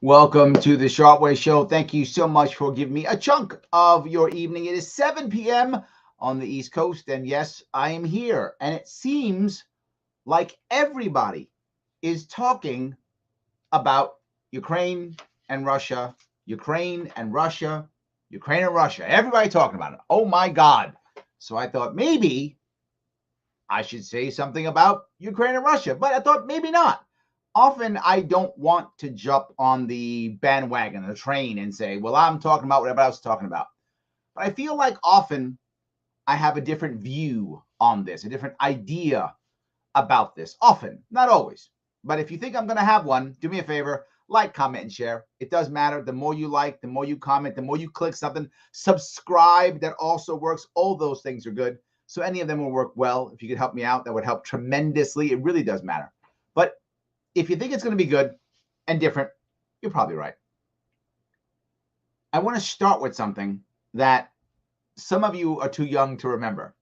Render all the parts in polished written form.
Welcome to the Sharpe Way Show. Thank you so much for giving me a chunk of your evening. It is 7 p.m. on the East Coast, and yes, I am here. And it seems like everybody is talking about Ukraine and Russia, Ukraine and Russia, Ukraine and Russia. Everybody talking about it. Oh my God. So I thought maybe I should say something about Ukraine and Russia, but I thought maybe not. Often I don't want to jump on the bandwagon, the train, and say, well, I'm talking about whatever I was talking about. But I feel like often I have a different view on this, a different idea about this. Often, not always. But if you think I'm going to have one, do me a favor, like, comment, and share. It does matter. The more you like, the more you comment, the more you click something. Subscribe, that also works. All those things are good. So any of them will work well. If you could help me out, that would help tremendously. It really does matter. But if you think it's going to be good and different, you're probably right. I want to start with something that some of you are too young to remember.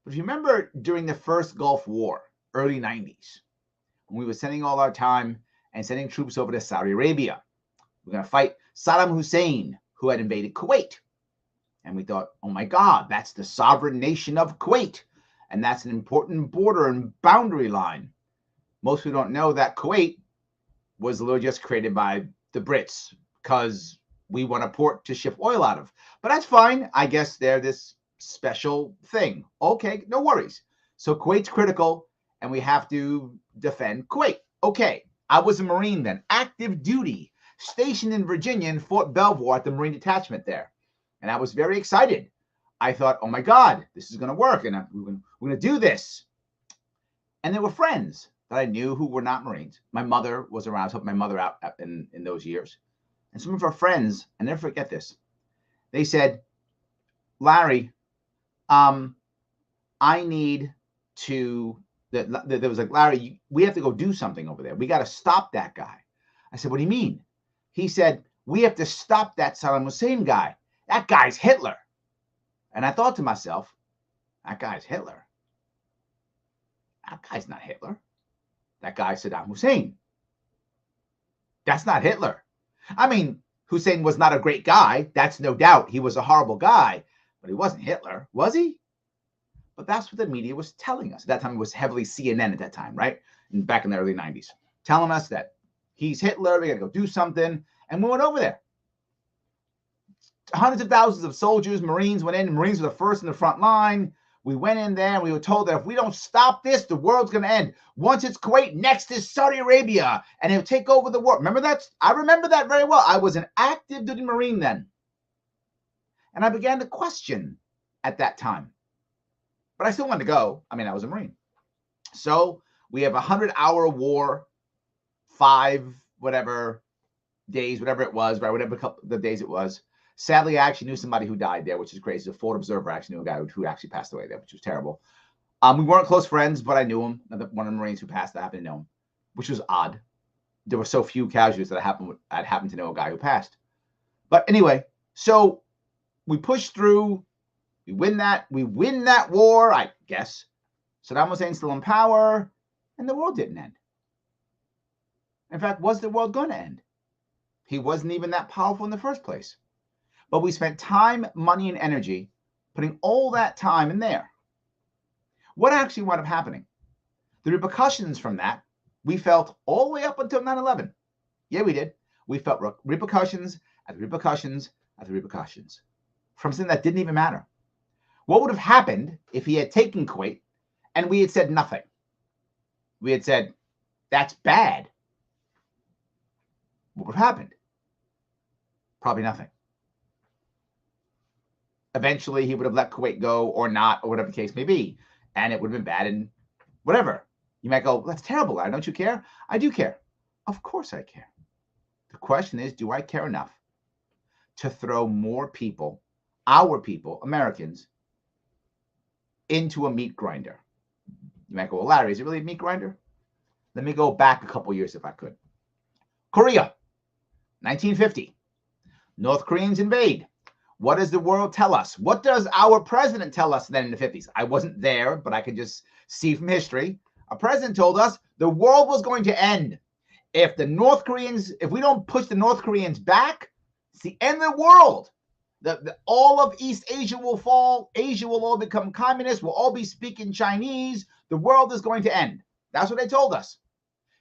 But if you remember during the first Gulf War, early 90s, when we were sending all our time and sending troops over to Saudi Arabia, we're going to fight Saddam Hussein, who had invaded Kuwait. And we thought, oh my God, that's the sovereign nation of Kuwait. And that's an important border and boundary line. Most people don't know that Kuwait was literally just created by the Brits because we want a port to ship oil out of. But that's fine. I guess they're this special thing. Okay, no worries. So Kuwait's critical, and we have to defend Kuwait. Okay, I was a Marine then, active duty, stationed in Virginia in Fort Belvoir at the Marine Detachment there. And I was very excited. I thought, oh my God, this is going to work, and we're going to do this. And there were friends that I knew who were not Marines. My mother was around, helped my mother out in those years. And some of her friends, I never forget this, they said, Larry, I need to, there was like, Larry, we have to go do something over there. We got to stop that guy. I said, what do you mean? He said, we have to stop that Saddam Hussein guy. That guy's Hitler. And I thought to myself, that guy's Hitler. That guy's not Hitler. That guy's Saddam Hussein. That's not Hitler. I mean, Hussein was not a great guy. That's no doubt. He was a horrible guy, but he wasn't Hitler, was he? But that's what the media was telling us. At that time, it was heavily CNN at that time, right? And back in the early 90s, telling us that he's Hitler, we got to go do something. And we went over there. Hundreds of thousands of soldiers, Marines went in. Marines were the first in the front line. We went in there and we were told that if we don't stop this, the world's going to end. Once it's Kuwait, next is Saudi Arabia, and it'll take over the world. Remember that? I remember that very well. I was an active duty Marine then. And I began to question at that time. But I still wanted to go. I mean, I was a Marine. So we have a 100-hour war, 5 whatever days, whatever it was, right? Whatever the days it was. Sadly, I actually knew somebody who died there, which is crazy. The Fort Observer actually knew a guy who actually passed away there, which was terrible. We weren't close friends, but I knew him. One of the Marines who passed, I happened to know him, which was odd. There were so few casualties that I'd happened to know a guy who passed. But anyway, so we push through. We win that war, I guess. Saddam Hussein's still in power, and the world didn't end. In fact, was the world going to end? He wasn't even that powerful in the first place. But we spent time, money, and energy putting all that time in there. What actually wound up happening? The repercussions from that, we felt all the way up until 9/11. Yeah, we did. We felt repercussions after repercussions after repercussions from something that didn't even matter. What would have happened if he had taken Kuwait and we had said nothing? We had said, that's bad. What would have happened? Probably nothing. Eventually, he would have let Kuwait go or not, or whatever the case may be. And it would have been bad and whatever. You might go, that's terrible, Larry. Don't you care? I do care. Of course I care. The question is, do I care enough to throw more people, our people, Americans, into a meat grinder? You might go, well, Larry, is it really a meat grinder? Let me go back a couple years if I could. Korea, 1950. North Koreans invade. What does the world tell us? What does our president tell us then in the 50s? I wasn't there, but I could just see from history. Our president told us the world was going to end If we don't push the North Koreans back, it's the end of the world. All of East Asia will fall. Asia will all become communist. We'll all be speaking Chinese. The world is going to end. That's what they told us.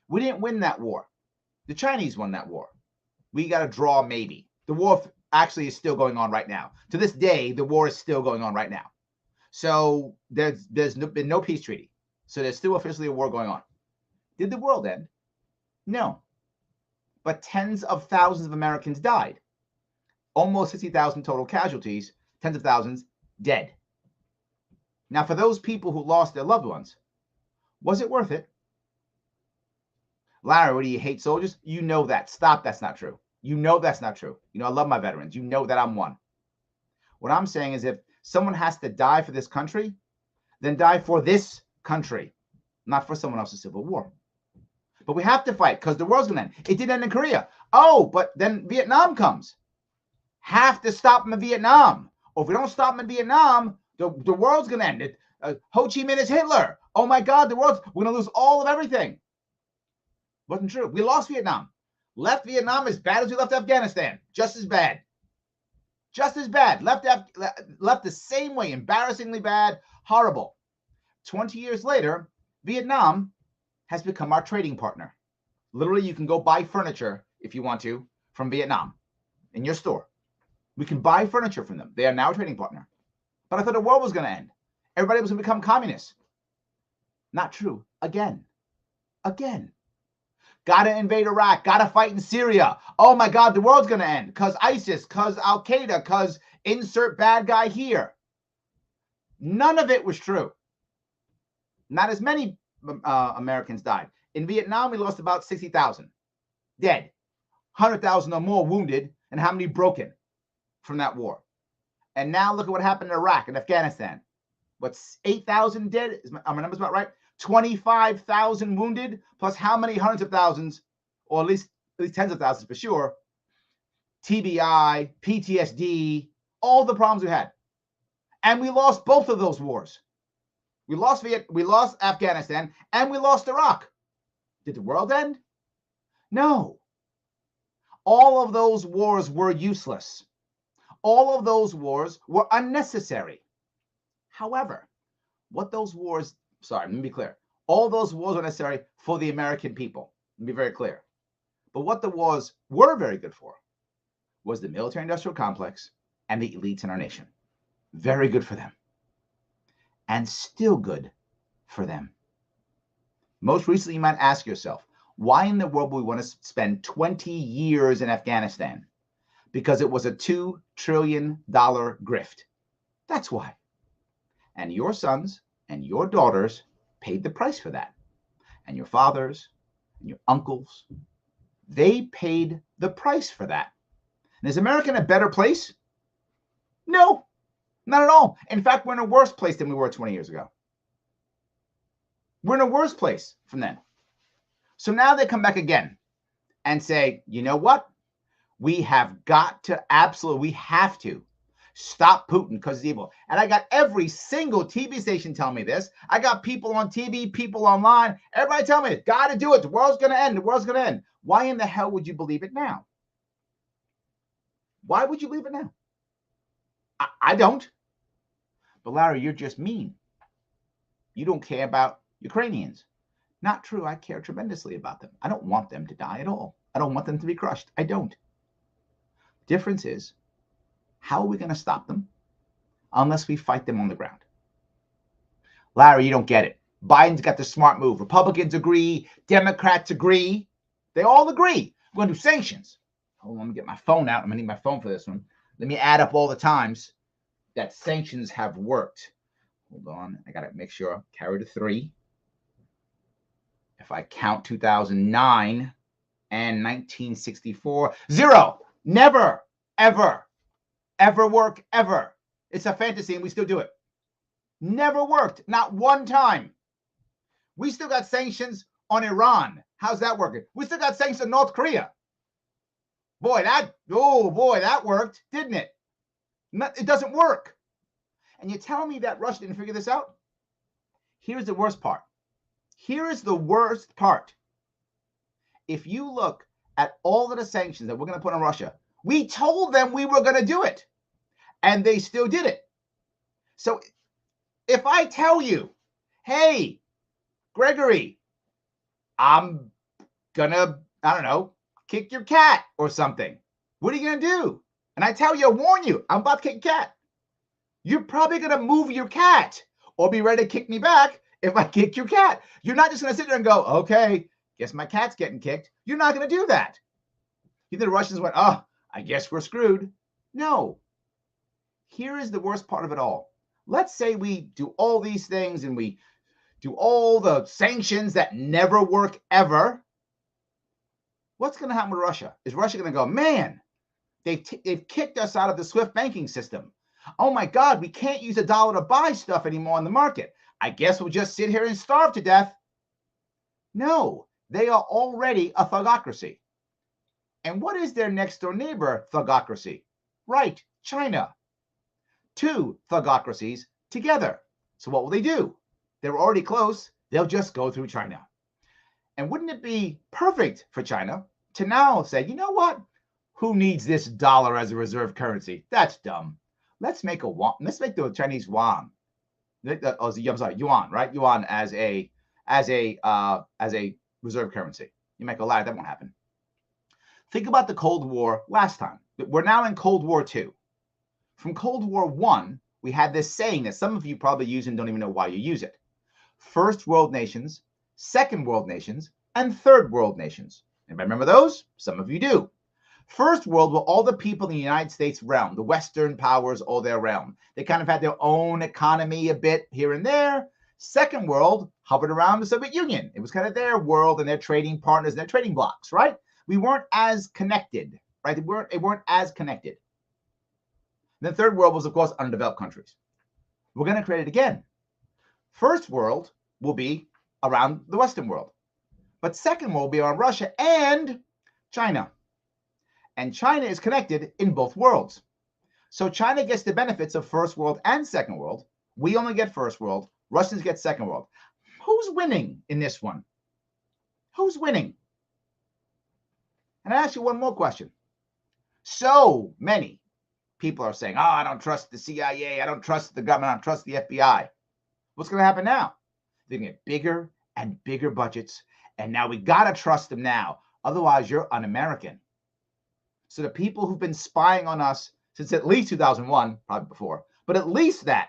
We didn't win that war. The Chinese won that war. We got a draw, maybe. The war actually is still going on right now. To this day, the war is still going on right now. So there's been no peace treaty. So there's still officially a war going on. Did the world end? No. But tens of thousands of Americans died. Almost 60,000 total casualties, tens of thousands dead. Now, for those people who lost their loved ones, was it worth it? Larry, what do you hate soldiers? You know that. Stop. That's not true. You know that's not true. You know, I love my veterans. You know that I'm one. What I'm saying is if someone has to die for this country, then die for this country, not for someone else's civil war. But we have to fight because the world's going to end. It did end in Korea. Oh, but then Vietnam comes. Have to stop them in Vietnam. Or if we don't stop them in Vietnam, the world's going to end. Ho Chi Minh is Hitler. Oh my God, we're going to lose all of everything. Wasn't true. We lost Vietnam. Left Vietnam as bad as we left Afghanistan. Just as bad. Just as bad. Left the same way. Embarrassingly bad. Horrible. 20 years later, Vietnam has become our trading partner. Literally, you can go buy furniture if you want to from Vietnam in your store. We can buy furniture from them. They are now a trading partner. But I thought the world was going to end. Everybody was going to become communist. Not true. Again. Got to invade Iraq. Got to fight in Syria. Oh my God, the world's going to end because ISIS, because Al Qaeda, because insert bad guy here. None of it was true. Not as many Americans died. In Vietnam, we lost about 60,000 dead, 100,000 or more wounded, and how many broken from that war. And now look at what happened in Iraq and Afghanistan. What's 8,000 dead? Are my numbers about right? 25,000 wounded, plus how many hundreds of thousands, or at least tens of thousands for sure, TBI, PTSD, all the problems we had. And we lost both of those wars. We lost Afghanistan, and we lost Iraq. Did the world end? No. All of those wars were useless. All of those wars were unnecessary. However, let me be clear. All those wars were necessary for the American people. Let me be very clear. But what the wars were very good for was the military-industrial complex and the elites in our nation. Very good for them. And still good for them. Most recently, you might ask yourself, why in the world would we want to spend 20 years in Afghanistan? Because it was a $2 trillion grift. That's why. And your sons and your daughters paid the price for that. And your fathers and your uncles, they paid the price for that. And is America in a better place? No. Not at all. In fact, we're in a worse place than we were 20 years ago. We're in a worse place from then. So now they come back again and say, you know what? We have to stop Putin because he's evil. And I got every single TV station telling me this. I got people on TV, people online. Everybody tell me, got to do it. The world's going to end. The world's going to end. Why in the hell would you believe it now? Why would you believe it now? I don't. But Larry, you're just mean. You don't care about Ukrainians. Not true. I care tremendously about them. I don't want them to die at all. I don't want them to be crushed. I don't. Difference is, how are we going to stop them unless we fight them on the ground? Larry, you don't get it. Biden's got the smart move. Republicans agree. Democrats agree. They all agree. We're going to do sanctions. Hold on, let me get my phone out. I'm going to need my phone for this one. Let me add up all the times that sanctions have worked. Hold on. I got to make sure. Carry to 3. If I count 2009 and 1964, 0. Never, ever work, ever. It's a fantasy and we still do it. Never worked. Not one time. We still got sanctions on Iran. How's that working? We still got sanctions on North Korea. Boy, that worked, didn't it? It doesn't work. And you're telling me that Russia didn't figure this out? Here's the worst part. Here is the worst part. if you look at all of the sanctions that we're going to put on Russia, we told them we were going to do it, and they still did it. So if I tell you, hey, Gregory, I'm gonna, I don't know, kick your cat or something, what are you gonna do? And I tell you, I warn you, I'm about to kick your cat. You're probably gonna move your cat or be ready to kick me back if I kick your cat. You're not just gonna sit there and go, okay, guess my cat's getting kicked. You're not gonna do that. You think the Russians went, oh, I guess we're screwed. No. Here is the worst part of it all. Let's say we do all these things and we do all the sanctions that never work ever. What's going to happen with Russia? Is Russia going to go, man, they've kicked us out of the SWIFT banking system. Oh my God, we can't use $1 to buy stuff anymore on the market. I guess we'll just sit here and starve to death. No, they are already a thugocracy. And what is their next door neighbor thugocracy? Right, China. Two thugocracies together. So what will they do? They're already close. They'll just go through China. And wouldn't it be perfect for China to now say, you know what? Who needs this dollar as a reserve currency? That's dumb. Let's make a yuan. Let's make the Chinese yuan. I'm sorry, yuan, right? Yuan as a reserve currency. You make a lie, that won't happen. Think about the Cold War last time. We're now in Cold War II. From Cold War I, we had this saying that some of you probably use and don't even know why you use it. First world nations, second world nations, and third world nations. Anybody remember those? Some of you do. First world were all the people in the United States realm, the Western powers, all their realm. They kind of had their own economy a bit here and there. Second world hovered around the Soviet Union. It was kind of their world and their trading partners and their trading blocks, right? We weren't as connected, right? They weren't as connected. The third world was, of course, undeveloped countries. We're going to create it again. First world will be around the Western world. But second world will be around Russia and China. And China is connected in both worlds. So China gets the benefits of first world and second world. We only get first world. Russians get second world. Who's winning in this one? Who's winning? And I ask you one more question. So many people are saying, oh, I don't trust the CIA. I don't trust the government. I don't trust the FBI. What's going to happen now? They're going to get bigger and bigger budgets. And now we got to trust them now. Otherwise, you're un-American. So the people who've been spying on us since at least 2001, probably before, but at least that,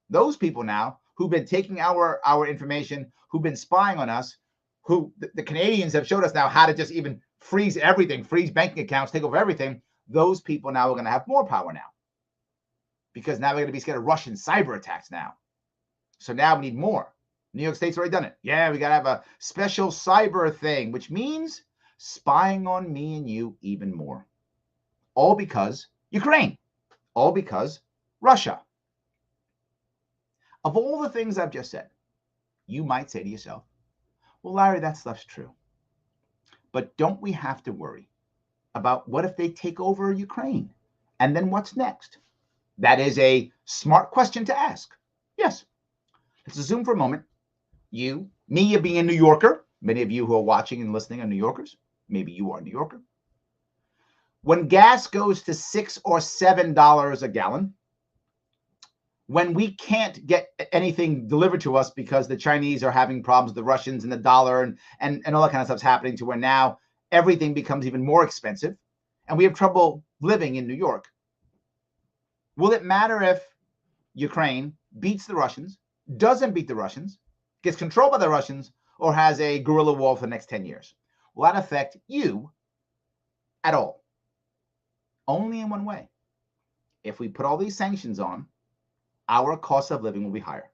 those people now who've been taking our information, who've been spying on us, who the Canadians have showed us now how to just even freeze everything, freeze banking accounts, take over everything. Those people now are going to have more power now because now they're going to be scared of Russian cyber attacks now. So now we need more. New York State's already done it. Yeah, we got to have a special cyber thing, which means spying on me and you even more. All because Ukraine. All because Russia. Of all the things I've just said, you might say to yourself, well, Larry, that stuff's true. But don't we have to worry about what if they take over Ukraine? And then what's next? That is a smart question to ask. Yes. Let's assume for a moment, me being a New Yorker, many of you who are watching and listening are New Yorkers. Maybe you are a New Yorker. When gas goes to $6 or $7 a gallon, when we can't get anything delivered to us because the Chinese are having problems with the Russians and the dollar and all that kind of stuff's happening to where now everything becomes even more expensive and we have trouble living in New York. Will it matter if Ukraine beats the Russians, doesn't beat the Russians, gets controlled by the Russians, or has a guerrilla war for the next 10 years? Will that affect you at all? Only in one way. If we put all these sanctions on, our cost of living will be higher.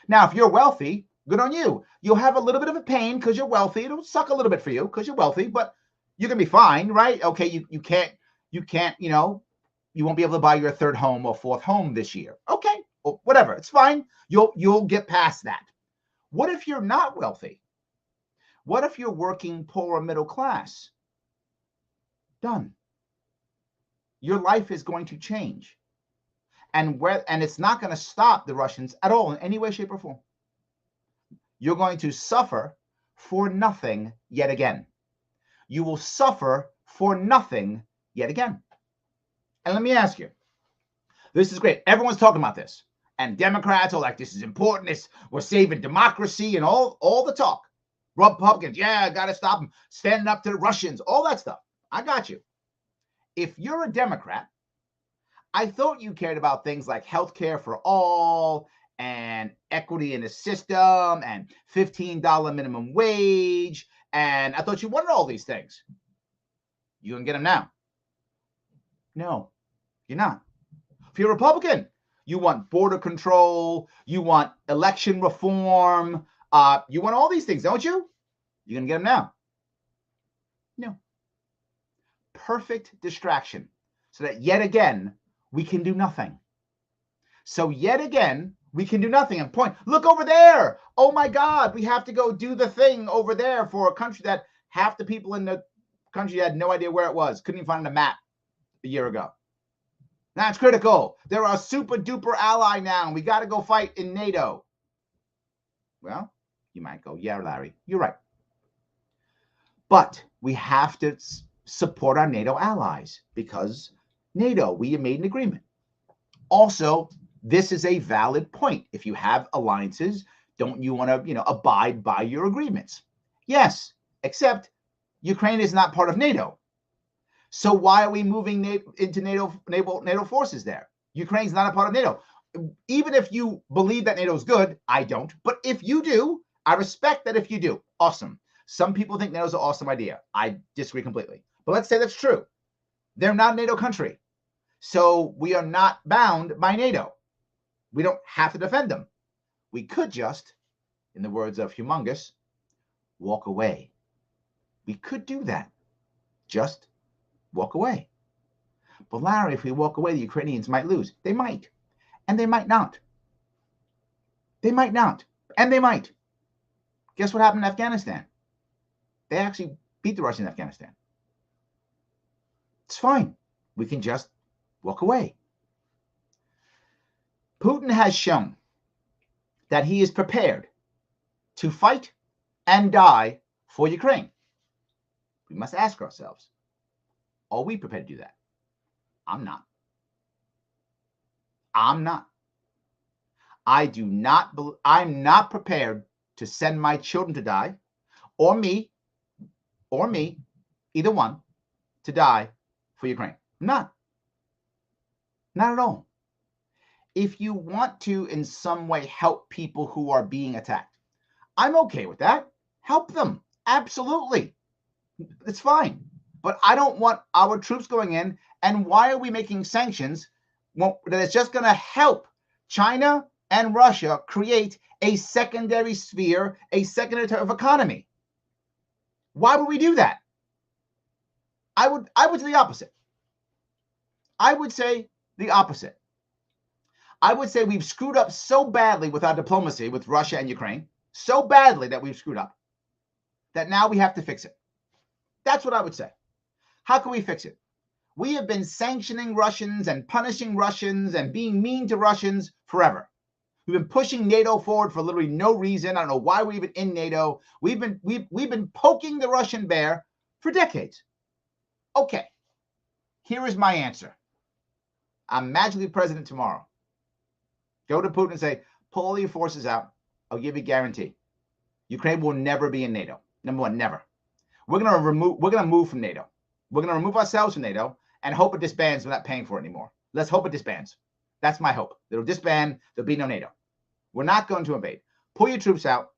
Now, if you're wealthy, good on you. You'll have a little bit of a pain because you're wealthy. It'll suck a little bit for you because you're wealthy, but you're going to be fine, right? Okay, you can't, you won't be able to buy your third home or fourth home this year. Okay, well, whatever. It's fine. You'll get past that. What if you're not wealthy? What if you're working poor or middle class? Done. Your life is going to change. And it's not going to stop the Russians at all in any way, shape, or form. You're going to suffer for nothing yet again. You will suffer for nothing yet again. And let me ask you, this is great. Everyone's talking about this. And Democrats are like, this is important. We're saving democracy and all the talk. Republicans, yeah, got to stop them. Standing up to the Russians, all that stuff. I got you. If you're a Democrat, I thought you cared about things like healthcare for all and equity in the system and $15 minimum wage. And I thought you wanted all these things. You can get them now. No, you're not. If you're a Republican, you want border control, you want election reform, you want all these things, don't you? You're going to get them now. No. Perfect distraction so that yet again, we can do nothing. So yet again, we can do nothing. And point, look over there. Oh my God, we have to go do the thing over there for a country that half the people in the country had no idea where it was. Couldn't even find a map a year ago. That's critical. They're a super duper ally now. And we got to go fight in NATO. Well, you might go, yeah, Larry, you're right. But we have to support our NATO allies because NATO, we have made an agreement. Also, this is a valid point. If you have alliances, don't you want to, abide by your agreements? Yes, except Ukraine is not part of NATO. So why are we moving into NATO forces there? Ukraine's not a part of NATO. Even if you believe that NATO is good, I don't. But if you do, I respect that if you do. Awesome. Some people think NATO is an awesome idea. I disagree completely. But let's say that's true. They're not a NATO country. So we are not bound by NATO. We don't have to defend them. We could just, in the words of Humongous, walk away. We could do that. Just walk away. But Larry, if we walk away, the Ukrainians might lose. They might. And they might not. They might not. And they might. Guess what happened in Afghanistan? They actually beat the Russians in Afghanistan. It's fine. We can just walk away. Putin has shown that he is prepared to fight and die for Ukraine. We must ask ourselves, are we prepared to do that? I'm not. I'm not. I'm not prepared to send my children to die, or me, either one, to die for Ukraine. I'm not. Not at all. If you want to, in some way, help people who are being attacked, I'm okay with that. Help them. Absolutely. It's fine. But I don't want our troops going in. And why are we making sanctions that is just going to help China and Russia create a secondary sphere, a secondary type of economy? Why would we do that? I would say the opposite. I would say the opposite. I would say we've screwed up so badly with our diplomacy with Russia and Ukraine, so badly that we've screwed up, that now we have to fix it. That's what I would say. How can we fix it? We have been sanctioning Russians and punishing Russians and being mean to Russians forever. We've been pushing NATO forward for literally no reason. I don't know why we're even in NATO. We've been poking the Russian bear for decades. Okay, here is my answer. I'm magically president tomorrow. Go to Putin and say, pull all your forces out. I'll give you a guarantee. Ukraine will never be in NATO. Number one, never. We're going to move from NATO. We're going to remove ourselves from NATO and hope it disbands without paying for it anymore. Let's hope it disbands. That's my hope. It'll disband. There'll be no NATO. We're not going to invade. Pull your troops out.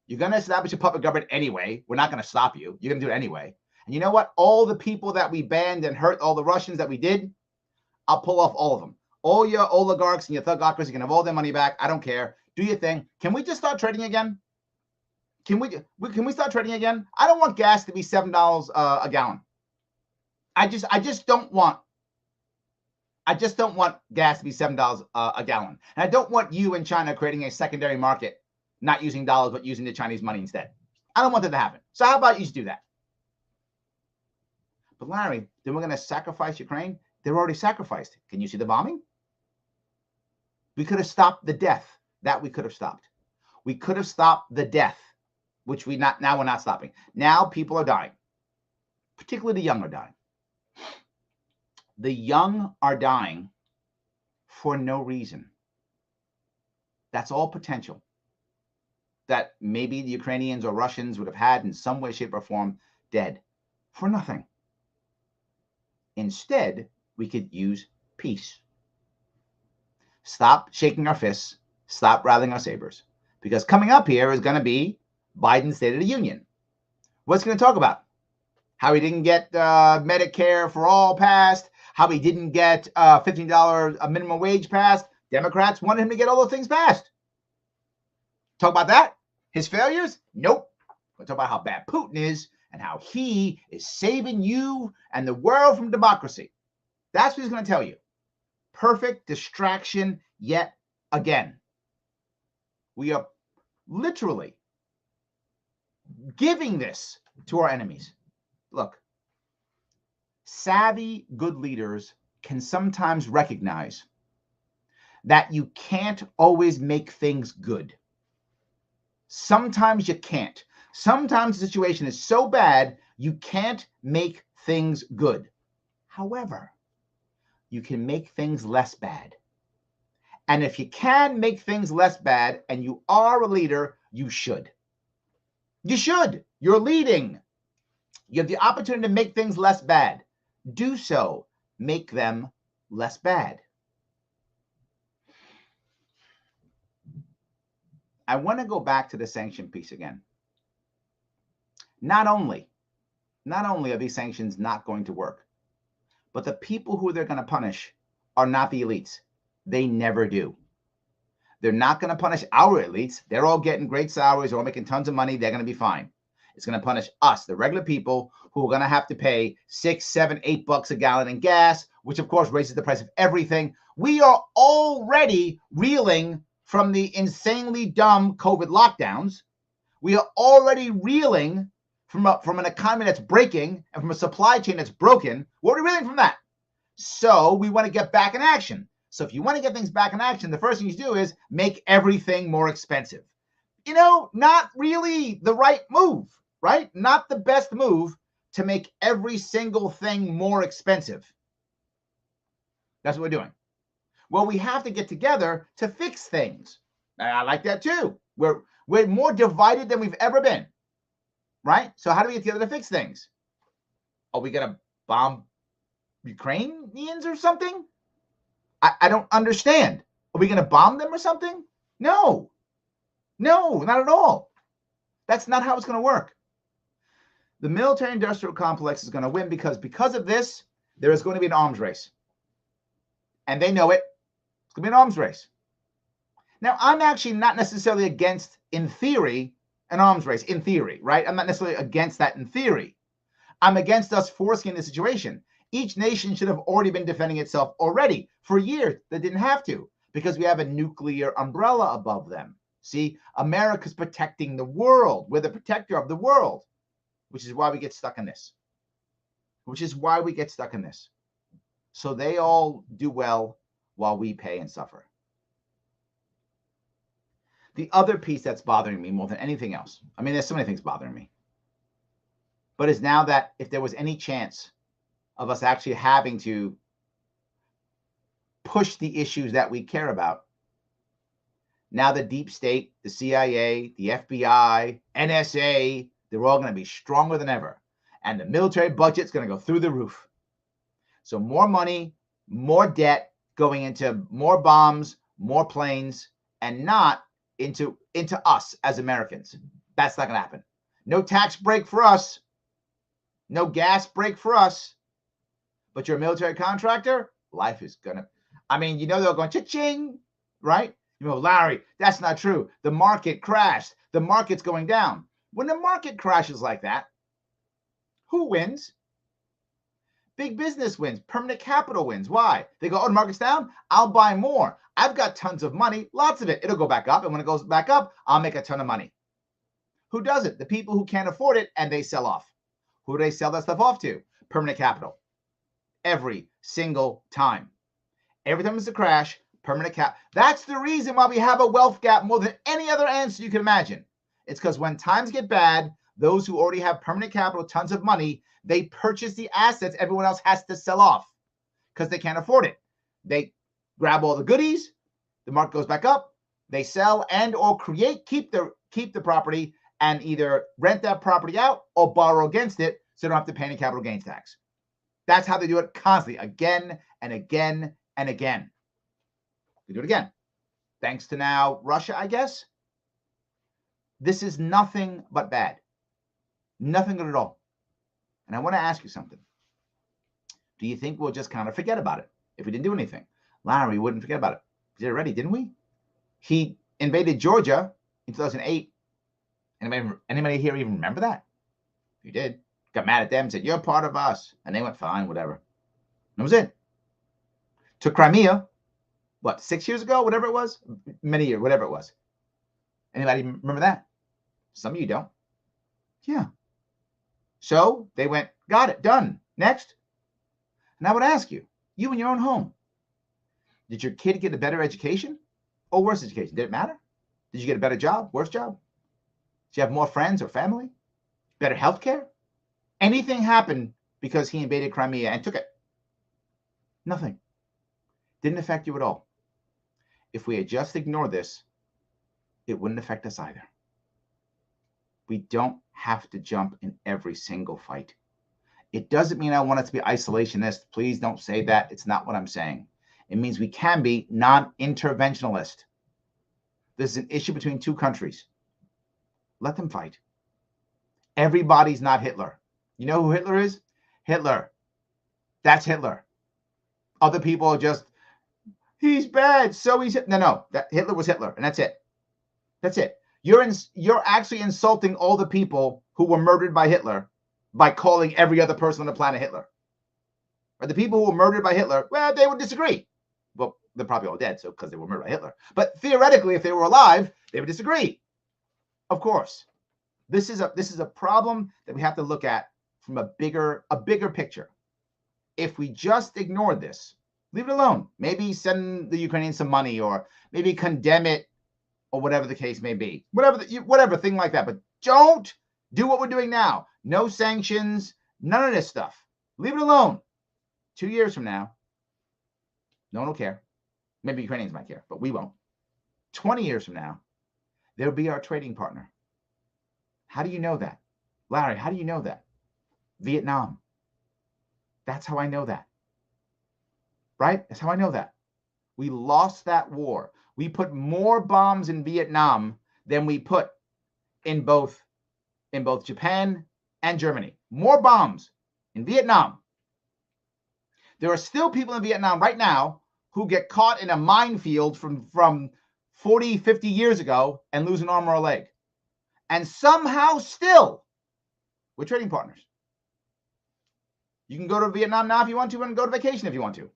You're going to establish a puppet government anyway. We're not going to stop you. You're going to do it anyway. And you know what? All the people that we banned and hurt, all the Russians that we did, I'll pull off all of them. All your oligarchs and your thugocracy can have all their money back. I don't care. Do your thing. Can we just start trading again? Can we start trading again? I don't want gas to be $7 a gallon. I just don't want gas to be $7 a gallon. And I don't want you in China creating a secondary market, not using dollars, but using the Chinese money instead. I don't want that to happen. So how about you just do that? But Larry, then we're going to sacrifice Ukraine? They're already sacrificed. Can you see the bombing? We could have stopped the death. That we could have stopped. We could have stopped the death. which we're not stopping. Now people are dying, particularly the young are dying. The young are dying for no reason. That's all potential that maybe the Ukrainians or Russians would have had in some way, shape, or form dead for nothing. Instead, we could use peace. Stop shaking our fists, stop rattling our sabers, because coming up here is going to be Biden's State of the Union. What's going to talk about? How he didn't get Medicare for all passed, how he didn't get $15 a minimum wage passed. Democrats wanted him to get all those things passed. Talk about that? His failures? Nope. We'll talk about how bad Putin is and how he is saving you and the world from democracy. That's what he's going to tell you. Perfect distraction yet again. We are literally giving this to our enemies. Look, savvy, good leaders can sometimes recognize that you can't always make things good. Sometimes you can't. Sometimes the situation is so bad, you can't make things good. However, you can make things less bad. And if you can make things less bad and you are a leader, you should. You should. You're leading. You have the opportunity to make things less bad. Do so. Make them less bad. I want to go back to the sanction piece again. Not only are these sanctions not going to work, but the people who they're going to punish are not the elites. They never do. They're not going to punish our elites. They're all getting great salaries. They're all making tons of money. They're going to be fine. It's going to punish us, the regular people, who are going to have to pay $6, $7, $8 a gallon in gas, which of course raises the price of everything. We are already reeling from the insanely dumb COVID lockdowns. We are already reeling from an economy that's breaking and from a supply chain that's broken. What are we reeling from that? So we want to get back in action. So if you want to get things back in action, the first thing you do is make everything more expensive. You know, not really the right move, right? Not the best move to make every single thing more expensive. That's what we're doing. Well, we have to get together to fix things. I like that too. We're more divided than we've ever been, right? So how do we get together to fix things? Are we going to bomb Ukrainians or something? I don't understand. Are we going to bomb them or something? No, not at all. That's not how it's going to work. The military-industrial complex is going to win because of this, there is going to be an arms race. And they know it. It's going to be an arms race. Now, I'm actually not necessarily against, in theory, an arms race, in theory, right? I'm not necessarily against that in theory. I'm against us forcing the situation. Each nation should have already been defending itself already for years. They didn't have to because we have a nuclear umbrella above them. See, America's protecting the world. We're the protector of the world, which is why we get stuck in this. So they all do well while we pay and suffer. The other piece that's bothering me more than anything else, I mean, there's so many things bothering me, but is now that if there was any chance of us actually having to push the issues that we care about, now the deep state, the CIA, the FBI, NSA, they're all going to be stronger than ever. And the military budget's going to go through the roof. So more money, more debt going into more bombs, more planes, and not into us as Americans. That's not going to happen. No tax break for us. No gas break for us. But you're a military contractor, life is going to, I mean, you know, they're going cha-ching, right? You know, Larry, that's not true. The market crashed. The market's going down. When the market crashes like that, who wins? Big business wins. Permanent capital wins. Why? They go, oh, the market's down? I'll buy more. I've got tons of money, lots of it. It'll go back up. And when it goes back up, I'll make a ton of money. Who does it? The people who can't afford it and they sell off. Who do they sell that stuff off to? Permanent capital. Every single time. Every time it's a crash, permanent cap. That's the reason why we have a wealth gap more than any other answer you can imagine. It's because when times get bad, those who already have permanent capital, tons of money, they purchase the assets everyone else has to sell off because they can't afford it. They grab all the goodies, the market goes back up, they sell and or keep the property and either rent that property out or borrow against it so they don't have to pay any capital gains tax. That's how they do it constantly, again and again and again. They do it again. Thanks to now Russia, I guess. This is nothing but bad. Nothing good at all. And I want to ask you something. Do you think we'll just kind of forget about it if we didn't do anything? Larry wouldn't forget about it. We did already, didn't we? He invaded Georgia in 2008. Anybody here even remember that? You did. Got mad at them and said, you're part of us. And they went, fine, whatever. And that was it. Took Crimea, 6 years ago, whatever it was? Many years, whatever it was. Anybody remember that? Some of you don't. Yeah. So they went, got it, done. Next. And I would ask you, you in your own home, did your kid get a better education or worse education? Did it matter? Did you get a better job, worse job? Did you have more friends or family? Better health care? Anything happened because he invaded Crimea and took it? Nothing. Didn't affect you at all. If we had just ignored this, it wouldn't affect us either. We don't have to jump in every single fight. It doesn't mean I want it to be isolationist. Please don't say that. It's not what I'm saying. It means we can be non-interventionalist. This is an issue between two countries. Let them fight. Everybody's not Hitler. You know who Hitler is? Hitler. That's Hitler. Other people are just, he's bad, so he's... No, Hitler was Hitler, and that's it. That's it. You're actually insulting all the people who were murdered by Hitler by calling every other person on the planet Hitler. Or the people who were murdered by Hitler, well, they would disagree. Well, they're probably all dead, so because they were murdered by Hitler. But theoretically, if they were alive, they would disagree. Of course. This is a problem that we have to look at from a bigger picture. If we just ignore this, leave it alone. Maybe send the Ukrainians some money, or maybe condemn it, or whatever the case may be. Whatever thing like that. But don't do what we're doing now. No sanctions, none of this stuff. Leave it alone. 2 years from now, no one will care. Maybe Ukrainians might care, but we won't. 20 years from now, they'll be our trading partner. How do you know that? Larry, how do you know that? Vietnam. That's how I know that. Right? That's how I know that. We lost that war. We put more bombs in Vietnam than we put in both Japan and Germany. More bombs in Vietnam. There are still people in Vietnam right now who get caught in a minefield from 40, 50 years ago and lose an arm or a leg. And somehow still, we're trading partners. You can go to Vietnam now if you want to, and go to vacation if you want to.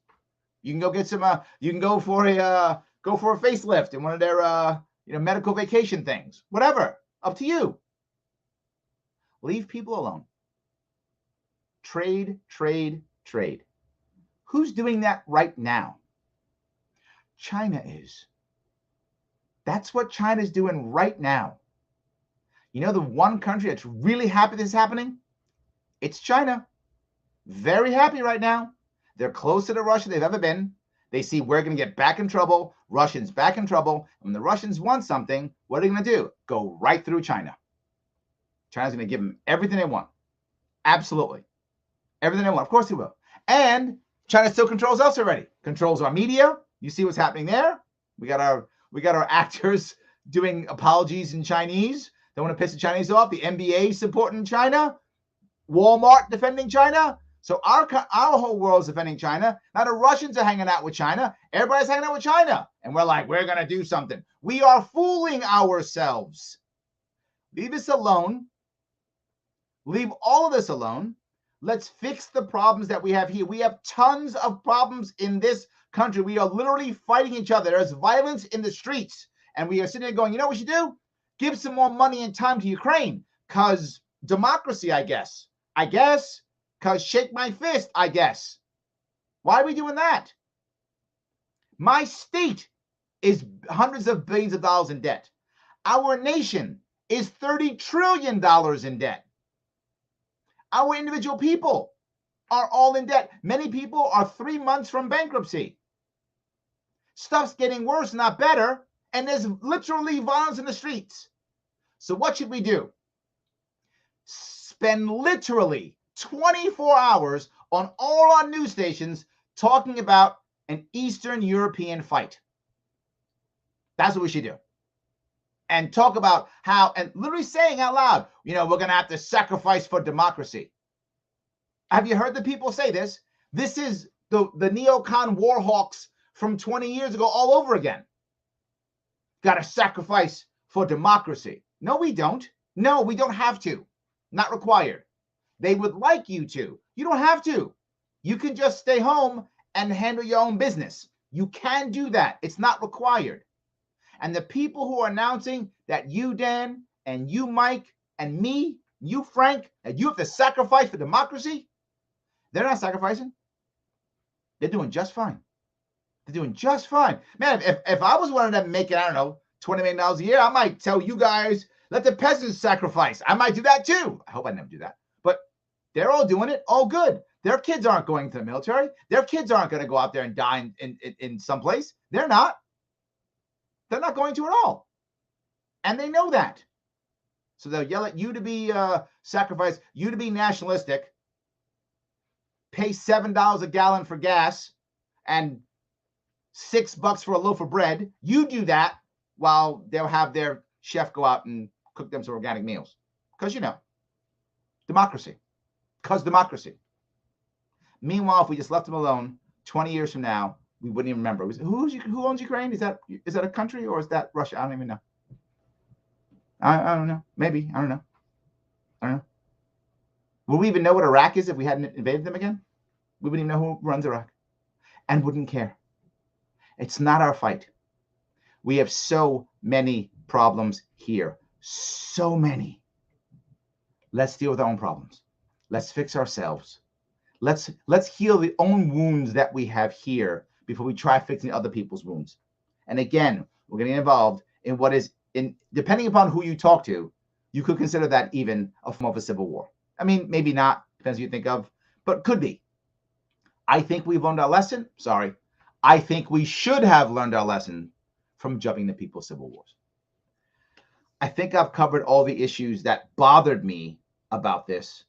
You can go get some. You can go for a facelift in one of their medical vacation things. Whatever, up to you. Leave people alone. Trade, trade, trade. Who's doing that right now? China is. That's what China's doing right now. You know the one country that's really happy this is happening? It's China. Very happy right now. They're closer to Russia than they've ever been. They see we're going to get back in trouble. Russians back in trouble. And when the Russians want something, what are they going to do? Go right through China. China's going to give them everything they want. Absolutely. Everything they want. Of course they will. And China still controls us already. Controls our media. You see what's happening there? We got our actors doing apologies in Chinese. They want to piss the Chinese off. The NBA supporting China. Walmart defending China. So our whole world's defending China. Now the Russians are hanging out with China. Everybody's hanging out with China. And we're like, we're going to do something. We are fooling ourselves. Leave us alone. Leave all of this alone. Let's fix the problems that we have here. We have tons of problems in this country. We are literally fighting each other. There's violence in the streets. And we are sitting there going, you know what we should do? Give some more money and time to Ukraine. Because democracy, I guess. Because shake my fist, I guess. Why are we doing that? My state is hundreds of billions of dollars in debt. Our nation is $30 trillion in debt. Our individual people are all in debt. Many people are 3 months from bankruptcy. Stuff's getting worse, not better, and there's literally violence in the streets. So what should we do? Spend literally 24 hours on all our news stations talking about an Eastern European fight. That's what we should do. And talk about how, and literally saying out loud, we're going to have to sacrifice for democracy. Have you heard the people say this? This is the neocon war hawks from 20 years ago all over again. Got to sacrifice for democracy. No, we don't. No, we don't have to. Not required. They would like you to. You don't have to. You can just stay home and handle your own business. You can do that. It's not required. And the people who are announcing that you, Dan, and you, Mike, and me, you, Frank, that you have to sacrifice for democracy, they're not sacrificing. They're doing just fine. They're doing just fine. Man, if I was one of them making, I don't know, $20 million a year, I might tell you guys, let the peasants sacrifice. I might do that too. I hope I never do that. But they're all doing it. All good. Their kids aren't going to the military. Their kids aren't going to go out there and die in some place. They're not. They're not going to at all. And they know that. So they'll yell at you to be sacrificed, you to be nationalistic, pay $7 a gallon for gas and $6 for a loaf of bread. You do that while they'll have their chef go out and cook them some organic meals. Because, democracy. Because democracy. Meanwhile, if we just left them alone, 20 years from now, we wouldn't even remember. Who owns Ukraine? Is that a country or is that Russia? I don't even know. I don't know. Maybe. I don't know. Would we even know what Iraq is if we hadn't invaded them again? We wouldn't even know who runs Iraq and wouldn't care. It's not our fight. We have so many problems here. So many. Let's deal with our own problems. Let's fix ourselves. Let's heal the own wounds that we have here before we try fixing other people's wounds. And again, we're getting involved in what is, depending upon who you talk to, you could consider that even a form of a civil war. I mean, maybe not, depends who you think of, but could be. I think we've learned our lesson. Sorry. I think we should have learned our lesson from jumping to people's civil wars. I think I've covered all the issues that bothered me about this.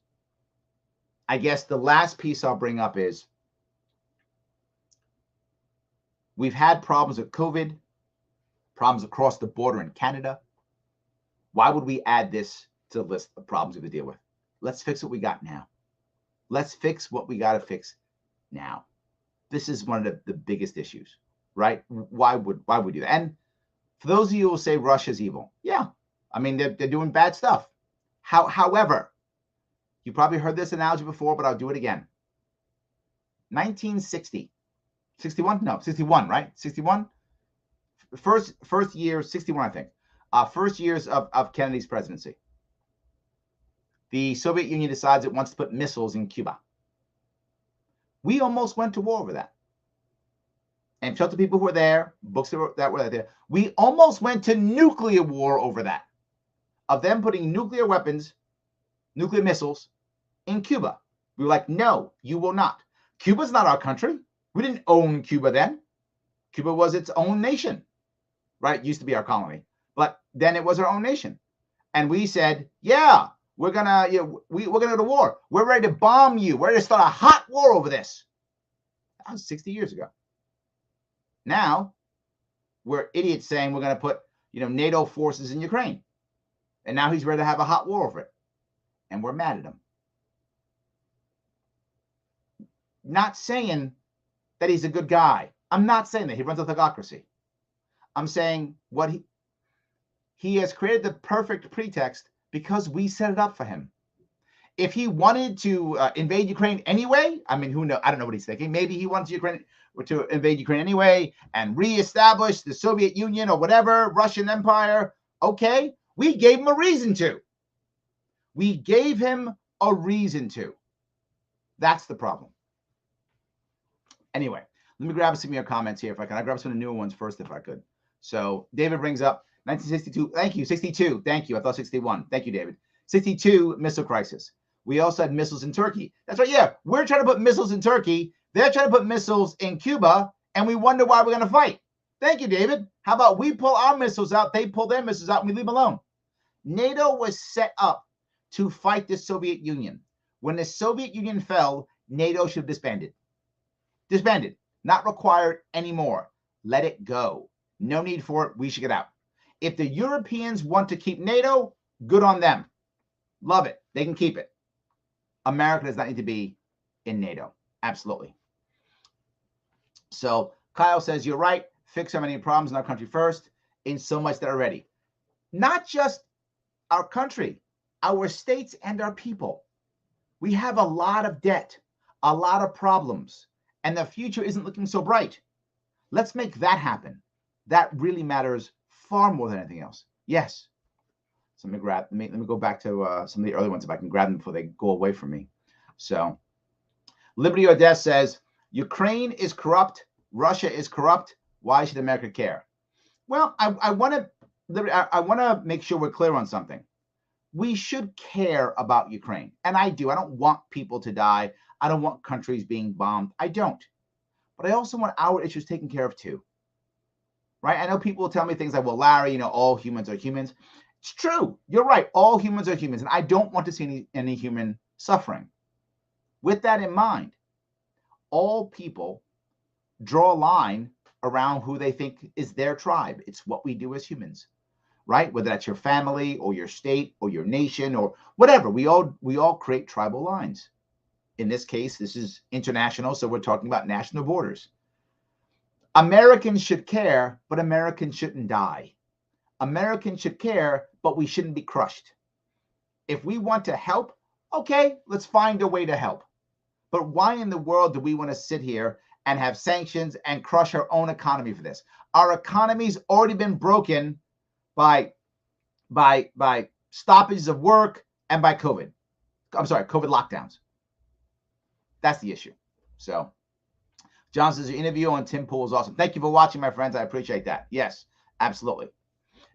I guess the last piece I'll bring up is we've had problems with COVID, problems across the border in Canada. Why would we add this to the list of problems we have to deal with? Let's fix what we got now. Let's fix what we got to fix now. This is one of the biggest issues, right? Why would we do that? And for those of you who will say Russia's evil, yeah, I mean, they're doing bad stuff. However, you probably heard this analogy before, but I'll do it again. 1960, 61? No, 61, right? 61? First year, 61, I think. First years of Kennedy's presidency. The Soviet Union decides it wants to put missiles in Cuba. We almost went to war over that. And shout to people who were there, books that were there. We almost went to nuclear war over that. Of them putting nuclear weapons, nuclear missiles in Cuba. We were like, no, you will not. Cuba's not our country. We didn't own Cuba then. Cuba was its own nation, right? It used to be our colony, but then it was our own nation. And we said, yeah, we're gonna go to war. We're ready to bomb you. We're ready to start a hot war over this. That was 60 years ago. Now we're idiots saying we're gonna put, NATO forces in Ukraine. And now he's ready to have a hot war over it. And we're mad at him. Not saying that he's a good guy. I'm not saying that. He runs a theocracy. I'm saying what he has created the perfect pretext because we set it up for him. If he wanted to invade Ukraine anyway, I mean, who knows? I don't know what he's thinking. Maybe he wants Ukraine to invade Ukraine anyway and reestablish the Soviet Union or whatever, Russian Empire. Okay, we gave him a reason to. We gave him a reason to. That's the problem. Anyway, let me grab some of your comments here if I can. I grab some of the newer ones first if I could. So David brings up, 1962. Thank you. 62. Thank you. I thought 61. Thank you, David. 62 missile crisis. We also had missiles in Turkey. That's right. Yeah, we're trying to put missiles in Turkey. They're trying to put missiles in Cuba, and we wonder why we're going to fight. Thank you, David. How about we pull our missiles out, they pull their missiles out, and we leave them alone? NATO was set up to fight the Soviet Union. When the Soviet Union fell, NATO should have disbanded. Disbanded. Not required anymore. Let it go. No need for it. We should get out. If the Europeans want to keep NATO, good on them. Love it. They can keep it. America does not need to be in NATO. Absolutely. So Kyle says, you're right. Fix our many problems in our country first, in so much that are ready. Not just our country, our states and our people. We have a lot of debt, a lot of problems, and the future isn't looking so bright. Let's make that happen. That really matters far more than anything else. Yes. So let me go back to some of the early ones if I can grab them before they go away from me. So Liberty Odessa says, Ukraine is corrupt. Russia is corrupt. Why should America care? Well, I want to make sure we're clear on something. We should care about Ukraine. And I do. I don't want people to die. I don't want countries being bombed. I don't. But I also want our issues taken care of too. Right? I know people will tell me things like, well, Larry, all humans are humans. It's true. You're right. All humans are humans. And I don't want to see any human suffering. With that in mind, all people draw a line around who they think is their tribe. It's what we do as humans, right? Whether that's your family or your state or your nation or whatever, we all create tribal lines. In this case, this is international, so we're talking about national borders. Americans should care, but Americans shouldn't die. Americans should care, but we shouldn't be crushed. If we want to help, okay, let's find a way to help. But why in the world do we want to sit here and have sanctions and crush our own economy for this? Our economy's already been broken by stoppages of work and by COVID. I'm sorry, COVID lockdowns. That's the issue. So John says your interview on Tim Pool is awesome. Thank you for watching, my friends. I appreciate that. Yes, absolutely.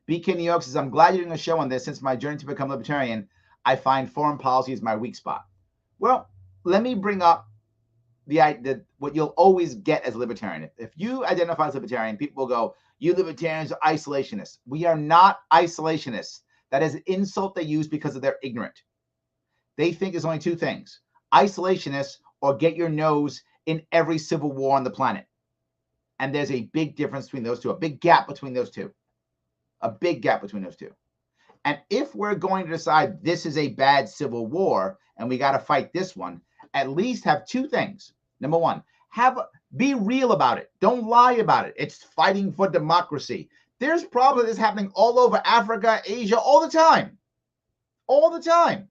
BK New York says, I'm glad you're doing a show on this. Since my journey to become libertarian, I find foreign policy is my weak spot. Well, let me bring up what you'll always get as a libertarian. If you identify as libertarian, people will go, you libertarians are isolationists. We are not isolationists. That is an insult they use because of their ignorant. They think there's only two things: isolationists or get your nose in every civil war on the planet. And there's a big difference between those two, a big gap between those two. A big gap between those two. And if we're going to decide this is a bad civil war and we got to fight this one, at least have two things. Number one, be real about it. Don't lie about it. It's fighting for democracy. There's problems that's happening all over Africa, Asia, all the time. All the time.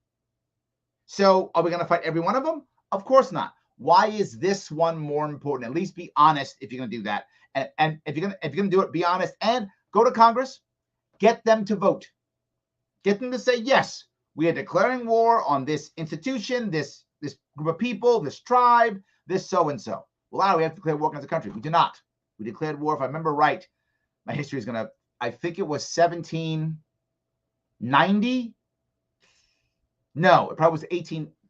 So are we going to fight every one of them? Of course not. Why is this one more important? At least be honest if you're going to do that. And if you're going to do it, be honest and go to Congress. Get them to vote. Get them to say, yes, we are declaring war on this institution, this group of people, this tribe, this so-and-so. Well, we have to declare war against the country. We do not. We declared war, if I remember right, my history is going to, I think it was 1790. No, it probably was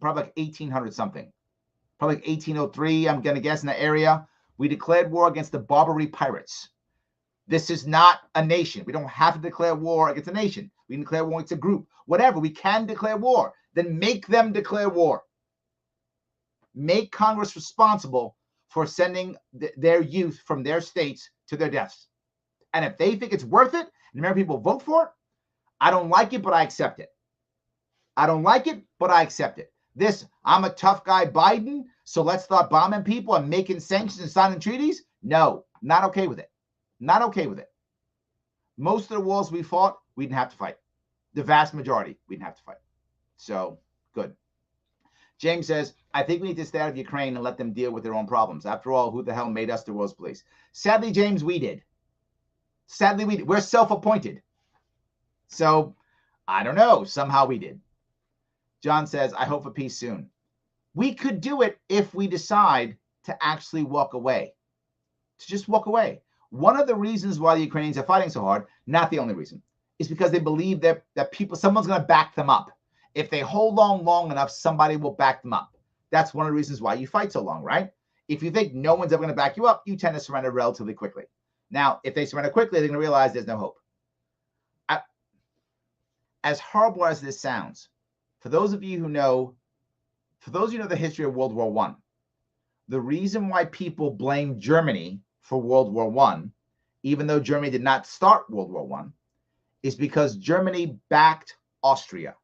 probably like 1800 something. Probably like 1803, I'm going to guess, in that area. We declared war against the Barbary pirates. This is not a nation. We don't have to declare war against a nation. We can declare war against a group. Whatever, we can declare war. Then make them declare war. Make Congress responsible for sending their youth from their states to their deaths. And if they think it's worth it, and American people vote for it, I don't like it, but I accept it. I don't like it, but I accept it. I'm a tough guy, Biden, so let's start bombing people and making sanctions and signing treaties? No, not okay with it. Not okay with it. Most of the wars we fought, we didn't have to fight. The vast majority, we didn't have to fight. So, good. James says, I think we need to stay out of Ukraine and let them deal with their own problems. After all, who the hell made us the world's police? Sadly, James, we did. Sadly, we did. We're self-appointed. So, I don't know. Somehow we did. John says, I hope for peace soon. We could do it if we decide to actually walk away. To just walk away. One of the reasons why the Ukrainians are fighting so hard, not the only reason, is because they believe that someone's going to back them up. If they hold on long enough, somebody will back them up. That's one of the reasons why you fight so long, right? If you think no one's ever going to back you up, you tend to surrender relatively quickly. Now, if they surrender quickly, they're going to realize there's no hope. As horrible as this sounds, for those of you who know the history of World War I, the reason why people blame Germany for World War I, even though Germany did not start World War I, is because Germany backed Austria.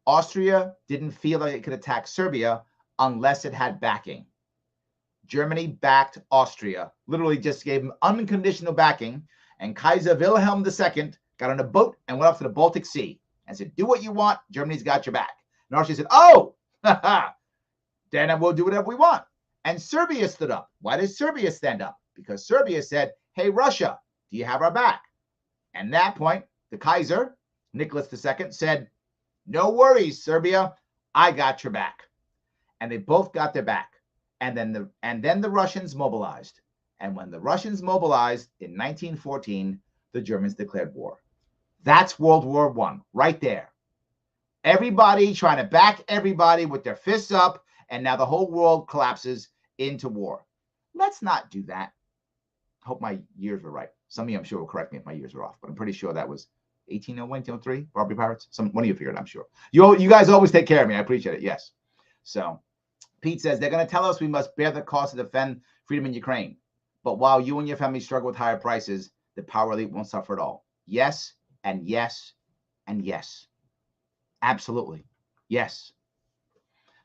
Austria didn't feel like it could attack Serbia unless it had backing. Germany backed Austria, literally just gave them unconditional backing, and Kaiser Wilhelm II got on a boat and went up to the Baltic Sea and said, do what you want, Germany's got your back. And Austria said, oh, then we'll do whatever we want. And Serbia stood up. Why did Serbia stand up? Because Serbia said, hey, Russia, do you have our back? And at that point, the Kaiser, Nicholas II, said, no worries, Serbia, I got your back. And they both got their back. And then the Russians mobilized. And when the Russians mobilized in 1914, the Germans declared war. That's World War I, right there. Everybody trying to back everybody with their fists up, and now the whole world collapses into war. Let's not do that. I hope my years were right. Some of you, I'm sure, will correct me if my years are off, but I'm pretty sure that was 1801, 1803, Barbary Pirates. One of you figured it, I'm sure. You guys always take care of me. I appreciate it. Yes. So Pete says, they're going to tell us we must bear the cost to defend freedom in Ukraine. But while you and your family struggle with higher prices, the power elite won't suffer at all. Yes, and yes, and yes. Absolutely. Yes.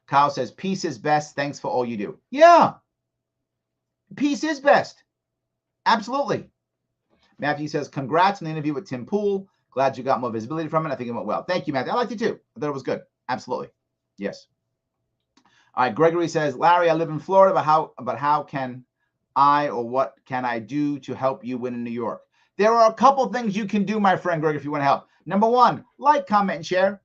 Kyle says, peace is best. Thanks for all you do. Yeah. Peace is best. Absolutely. Matthew says, congrats on the interview with Tim Pool. Glad you got more visibility from it. I think it went well. Thank you, Matthew. I liked it too. I thought it was good. Absolutely. Yes. All right. Gregory says, Larry, I live in Florida, but how can I, or what can I do to help you win in New York? There are a couple things you can do, my friend Greg, if you want to help. Number one, like, comment, and share.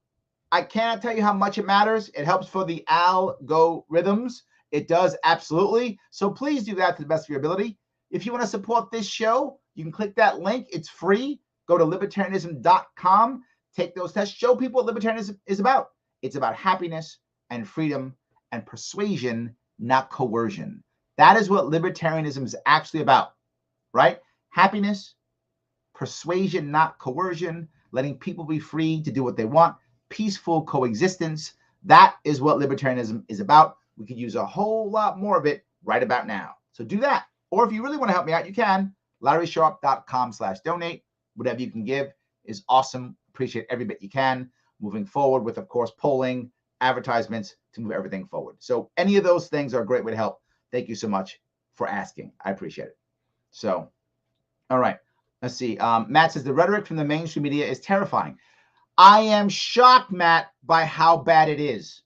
I cannot tell you how much it matters. It helps for the algorithms. It does, absolutely. So please do that to the best of your ability. If you want to support this show, you can click that link. It's free. Go to libertarianism.com. Take those tests. Show people what libertarianism is about. It's about happiness and freedom and persuasion, not coercion. That is what libertarianism is actually about, right? Happiness, persuasion, not coercion, letting people be free to do what they want, peaceful coexistence. That is what libertarianism is about. We could use a whole lot more of it right about now. So do that. Or if you really want to help me out, you can. LarrySharpe.com/donate. Whatever you can give is awesome. Appreciate every bit you can. Moving forward with, of course, polling, advertisements to move everything forward. So any of those things are a great way to help. Thank you so much for asking. I appreciate it. So, all right. Let's see. Matt says the rhetoric from the mainstream media is terrifying. I am shocked, Matt, by how bad it is.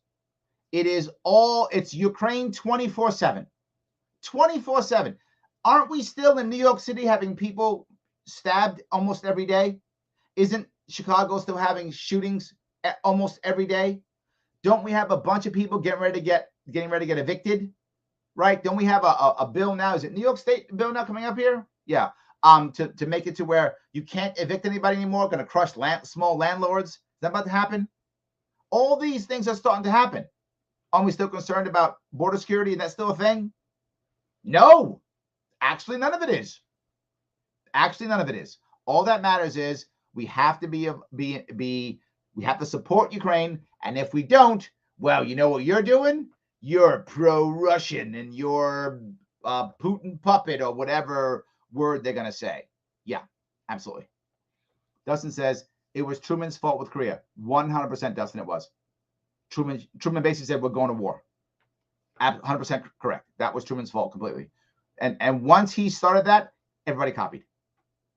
It's Ukraine 24/7. 24/7. Aren't we still in New York City having people stabbed almost every day? Isn't Chicago still having shootings almost every day? Don't we have a bunch of people getting ready to get evicted? Right? Don't we have a bill now? Is it New York State bill now coming up here? Yeah. To make it to where you can't evict anybody anymore, going to crush small landlords. Is that about to happen? All these things are starting to happen. Are we still concerned about border security and that's still a thing? No. Actually, none of it is. Actually, none of it is. All that matters is we have to we have to support Ukraine. And if we don't, well, you know what you're doing? You're pro-Russian and you're Putin puppet or whatever word they're going to say. Yeah, absolutely. Dustin says, it was Truman's fault with Korea. 100%, Dustin, it was. Truman basically said, we're going to war. 100% correct. That was Truman's fault completely. And once he started that, everybody copied.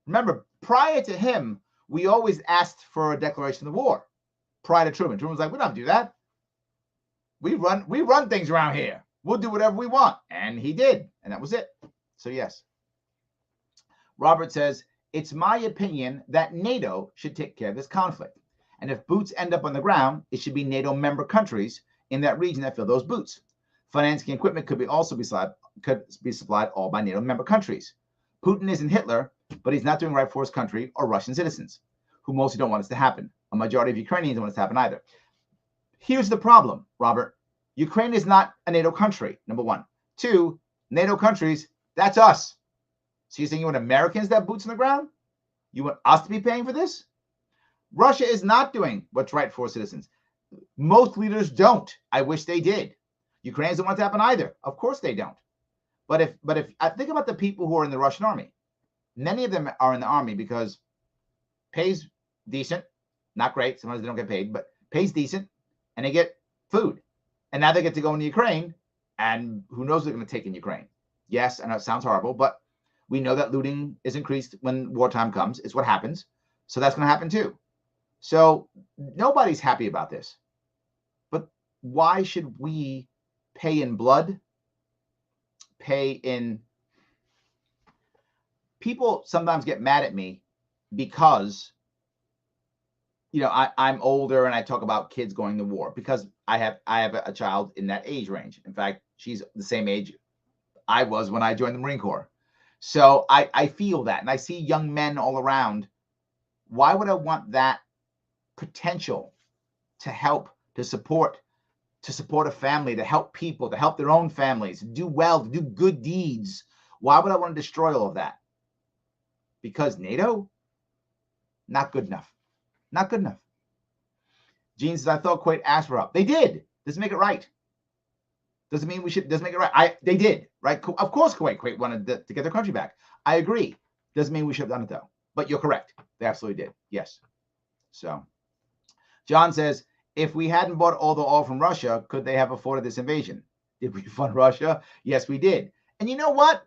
Remember, prior to him, we always asked for a declaration of war. Prior to Truman. Truman was like, we don't do that. We run things around here. We'll do whatever we want. And he did. And that was it. So yes. Robert says, it's my opinion that NATO should take care of this conflict. And if boots end up on the ground, it should be NATO member countries in that region that fill those boots. Financing equipment could be supplied all by NATO member countries. Putin isn't Hitler, but he's not doing right for his country or Russian citizens, who mostly don't want this to happen. A majority of Ukrainians don't want this to happen either. Here's the problem, Robert. Ukraine is not a NATO country, number one. Two, NATO countries, that's us. So you're saying you want Americans to have boots on the ground? You want us to be paying for this? Russia is not doing what's right for citizens. Most leaders don't. I wish they did. Ukrainians don't want it to happen either. Of course they don't. But if I think about the people who are in the Russian army, many of them are in the army because pays decent, not great. Sometimes they don't get paid, but pays decent, and they get food. And now they get to go into Ukraine, and who knows what they're going to take in Ukraine. Yes, I know it sounds horrible, but we know that looting is increased when wartime comes. It's what happens. So that's going to happen too. So nobody's happy about this. But why should we pay in blood? Pay in... People sometimes get mad at me because, you know, I'm older and I talk about kids going to war because I have a child in that age range. In fact, she's the same age I was when I joined the Marine Corps. So I feel that, and I see young men all around. Why would I want that potential to help, to support a family, to help people, to help their own families, to do well, to do good deeds? Why would I want to destroy all of that? Because NATO? Not good enough. Not good enough. Gene says, I thought Kuwait asked for help. They did. Doesn't make it right. Doesn't mean we should. Doesn't make it right. They did, right? Of course, Kuwait wanted to get their country back. I agree. Doesn't mean we should have done it though. But you're correct. They absolutely did. Yes. So, John says, if we hadn't bought all the oil from Russia, could they have afforded this invasion? Did we fund Russia? Yes, we did. And you know what?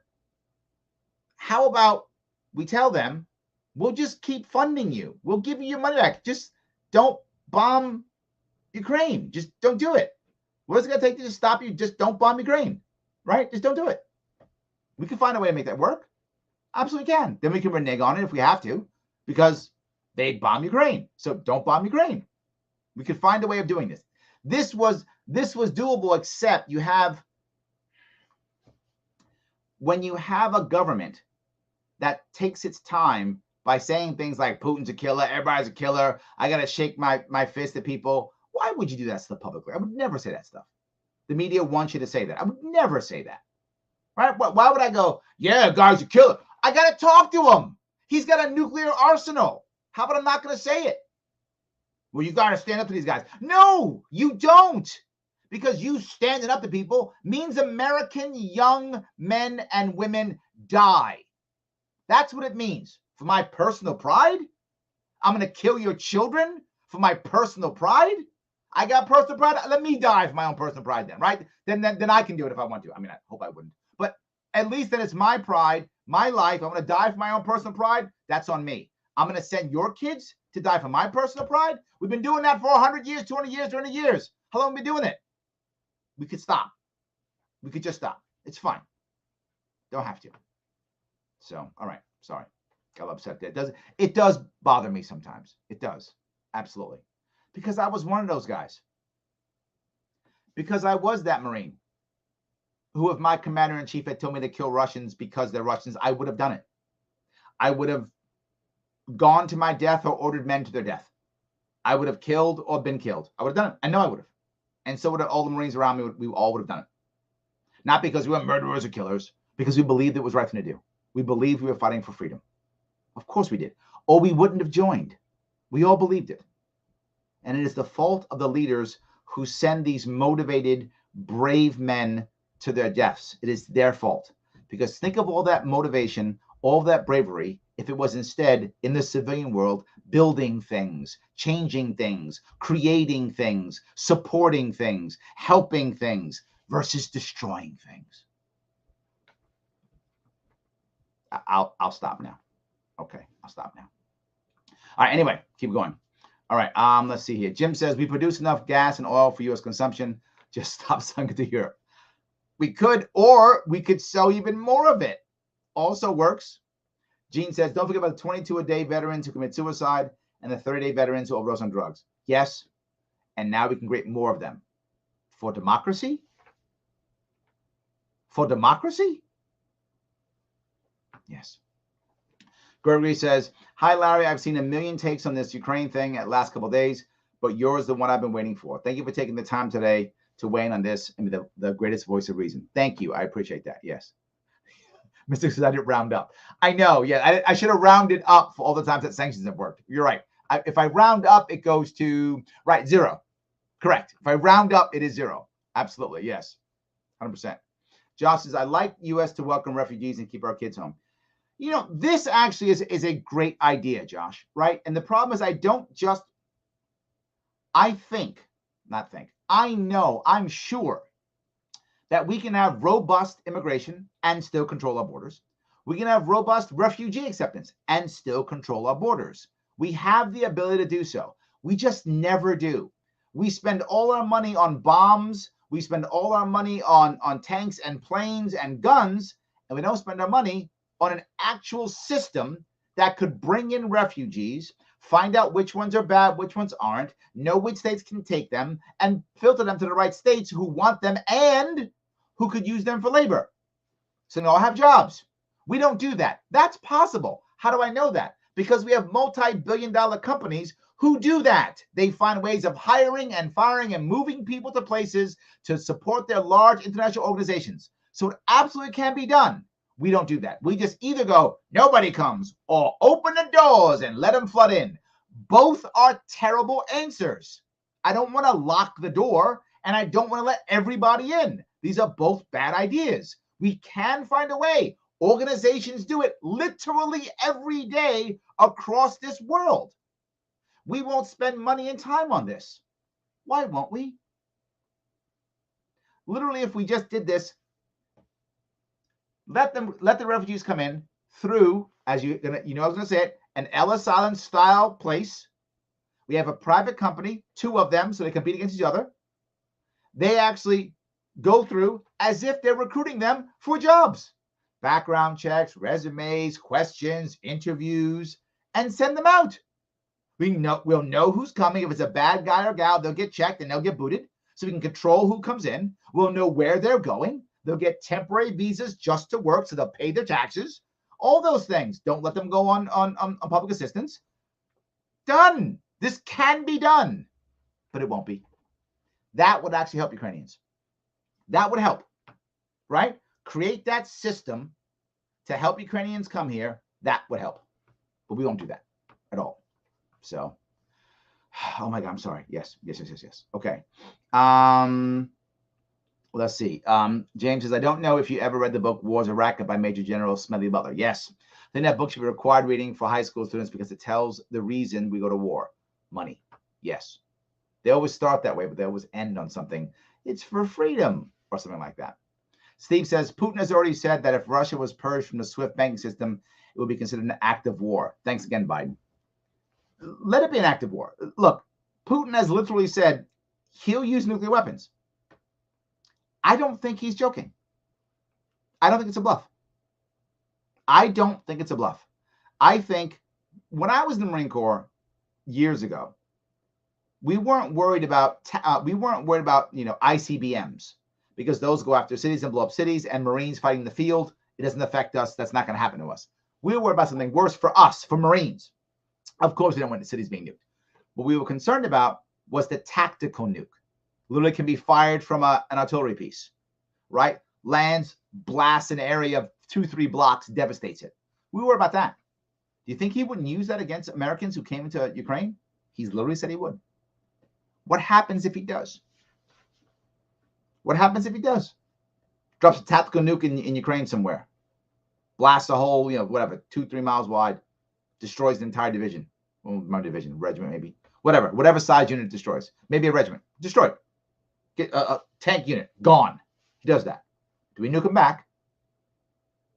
How about we tell them, we'll just keep funding you. We'll give you your money back. Just don't bomb Ukraine. Just don't do it. What's it going to take to just stop you? Just don't bomb Ukraine, right? Just don't do it. We can find a way to make that work. Absolutely can. Then we can renege on it if we have to, because they bomb Ukraine. So don't bomb Ukraine. We could find a way of doing this. This was doable, except when you have a government that takes its time by saying things like Putin's a killer, everybody's a killer, I got to shake my fist at people. Why would you do that stuff publicly? I would never say that stuff. The media wants you to say that. I would never say that. Right? Why would I go, yeah, guy's a killer? I got to talk to him. He's got a nuclear arsenal. How about I'm not going to say it? Well, you got to stand up to these guys. No, you don't. Because you standing up to people means American young men and women die. That's what it means. For my personal pride? I'm going to kill your children for my personal pride? I got personal pride. Let me die for my own personal pride then, right? Then I can do it if I want to. I mean, I hope I wouldn't. But at least then it's my pride, my life. I'm going to die for my own personal pride. That's on me. I'm going to send your kids to die for my personal pride. We've been doing that for 100 years, 200 years, 300 years. How long have we been doing it? We could stop. We could just stop. It's fine. Don't have to. So, all right. Sorry. Got upset there. It does bother me sometimes. It does. Absolutely. Because I was one of those guys. Because I was that Marine who, if my commander-in-chief had told me to kill Russians because they're Russians, I would have done it. I would have gone to my death or ordered men to their death. I would have killed or been killed. I would have done it. I know I would have. And so would all the Marines around me. We all would have done it. Not because we were murderers or killers, because we believed it was the right thing to do. We believed we were fighting for freedom. Of course we did. Or we wouldn't have joined. We all believed it. And it is the fault of the leaders who send these motivated, brave men to their deaths. It is their fault. Because think of all that motivation, all that bravery, if it was instead in the civilian world, building things, changing things, creating things, supporting things, helping things, versus destroying things. I'll stop now. Okay, I'll stop now. All right, anyway, keep going. All right, let's see here. Jim says, we produce enough gas and oil for U.S. consumption. Just stop selling it to Europe. We could, or we could sell even more of it. Also works. Gene says, don't forget about the 22-a-day veterans who commit suicide and the 30-day veterans who overdose on drugs. Yes, and now we can create more of them. For democracy? For democracy? Yes. Gregory says, hi, Larry. I've seen a million takes on this Ukraine thing at last couple of days, but yours is the one I've been waiting for. Thank you for taking the time today to weigh in on this and be the greatest voice of reason. Thank you. I appreciate that. Yes. Mr. says I didn't round up. I know. Yeah, I should have rounded up for all the times that sanctions have worked. You're right. If I round up, it goes to, right, 0. Correct. If I round up, it is 0. Absolutely. Yes. 100%. Josh says, I like U.S. to welcome refugees and keep our kids home. You know, this actually is a great idea, Josh, right? And the problem is I'm sure that we can have robust immigration and still control our borders. We can have robust refugee acceptance and still control our borders. We have the ability to do so. We just never do. We spend all our money on bombs. We spend all our money on tanks and planes and guns, and we don't spend our money on an actual system that could bring in refugees, find out which ones are bad, which ones aren't, know which states can take them, and filter them to the right states who want them and who could use them for labor. So they all have jobs. We don't do that. That's possible. How do I know that? Because we have multi-billion-dollar companies who do that. They find ways of hiring and firing and moving people to places to support their large international organizations. So it absolutely can be done. We don't do that. We just either go, nobody comes, or open the doors and let them flood in. Both are terrible answers. I don't want to lock the door, and I don't want to let everybody in. These are both bad ideas. We can find a way. Organizations do it literally every day across this world. We won't spend money and time on this. Why won't we? Literally, if we just did this, let the refugees come in through, as I was going to say it, an Ellis Island style place. We have a private company, 2 of them, so they compete against each other. They actually go through as if they're recruiting them for jobs. Background checks, resumes, questions, interviews, and send them out. We'll know who's coming. If it's a bad guy or gal, they'll get checked and they'll get booted. So we can control who comes in. We'll know where they're going. They'll get temporary visas just to work, so they'll pay their taxes. All those things. Don't let them go on public assistance. Done. This can be done, but it won't be. That would actually help Ukrainians. That would help, right? Create that system to help Ukrainians come here. That would help, but we won't do that at all. So, oh my God, I'm sorry. Yes. Okay. Let's see. James says, I don't know if you ever read the book War's a Racket by Major General Smedley Butler. Yes. I think that book should be required reading for high school students because it tells the reason we go to war. Money. Yes. They always start that way, but they always end on something. It's for freedom or something like that. Steve says, Putin has already said that if Russia was purged from the SWIFT banking system, it would be considered an act of war. Thanks again, Biden. Let it be an act of war. Look, Putin has literally said he'll use nuclear weapons. I don't think he's joking. I don't think it's a bluff. I think when I was in the Marine Corps years ago, we weren't worried about ICBMs because those go after cities and blow up cities, and Marines fighting the field. It doesn't affect us. That's not going to happen to us. We were worried about something worse for us, for Marines. Of course, we don't want the cities being nuked. What we were concerned about was the tactical nuke. Literally can be fired from an artillery piece, right? Lands, blasts an area of 2-3 blocks, devastates it. We were about that. Do you think he wouldn't use that against Americans who came into Ukraine? He's literally said he would. What happens if he does? What happens if he does? Drops a tactical nuke in Ukraine somewhere. Blasts a hole, 2-3 miles wide. Destroys the entire division. Well, my division, regiment maybe. Whatever size unit it destroys. Maybe a regiment. Destroyed. Get a tank unit. Gone. He does that. Do we nuke him back?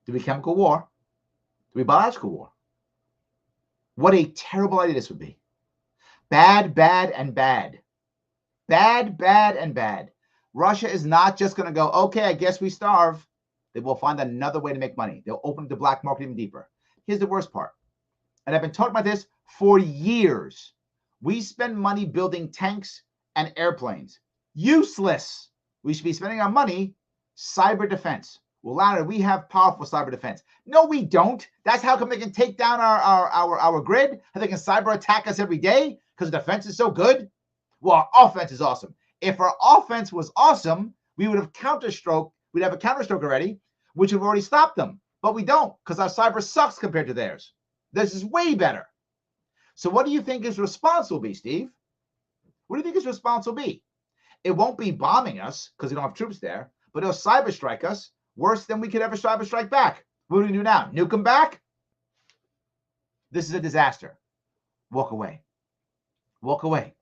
Do we chemical war? Do we biological war? What a terrible idea this would be. Bad, bad, and bad. Bad, bad, and bad. Russia is not just going to go, okay, I guess we starve. They will find another way to make money. They'll open the black market even deeper. Here's the worst part. And I've been talking about this for years. We spend money building tanks and airplanes. Useless. We should be spending our money cyber defense. Well, Larry, we have powerful cyber defense. No, we don't. That's how come they can take down our grid. How they can cyber attack us every day because the defense is so good. Well, our offense is awesome. If our offense was awesome, we would have counterstroke. We'd have a counterstroke already, which would have already stopped them. But we don't because our cyber sucks compared to theirs. This is way better. So what do you think his response will be, Steve? What do you think his response will be? It won't be bombing us because we don't have troops there, but it'll cyber strike us worse than we could ever cyber strike back. What do we do now? Nuke them back? This is a disaster. Walk away. Walk away.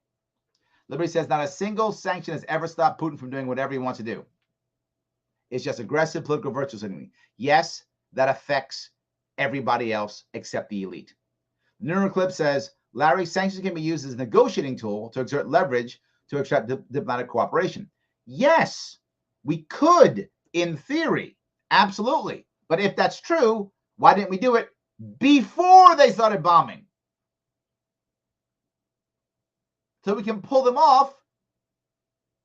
Liberty says not a single sanction has ever stopped Putin from doing whatever he wants to do. It's just aggressive political virtue signaling. Yes, that affects everybody else except the elite. Neuroclip says, Larry, sanctions can be used as a negotiating tool to exert leverage to extract diplomatic cooperation. Yes, we could, in theory, absolutely. But if that's true, why didn't we do it before they started bombing? So we can pull them off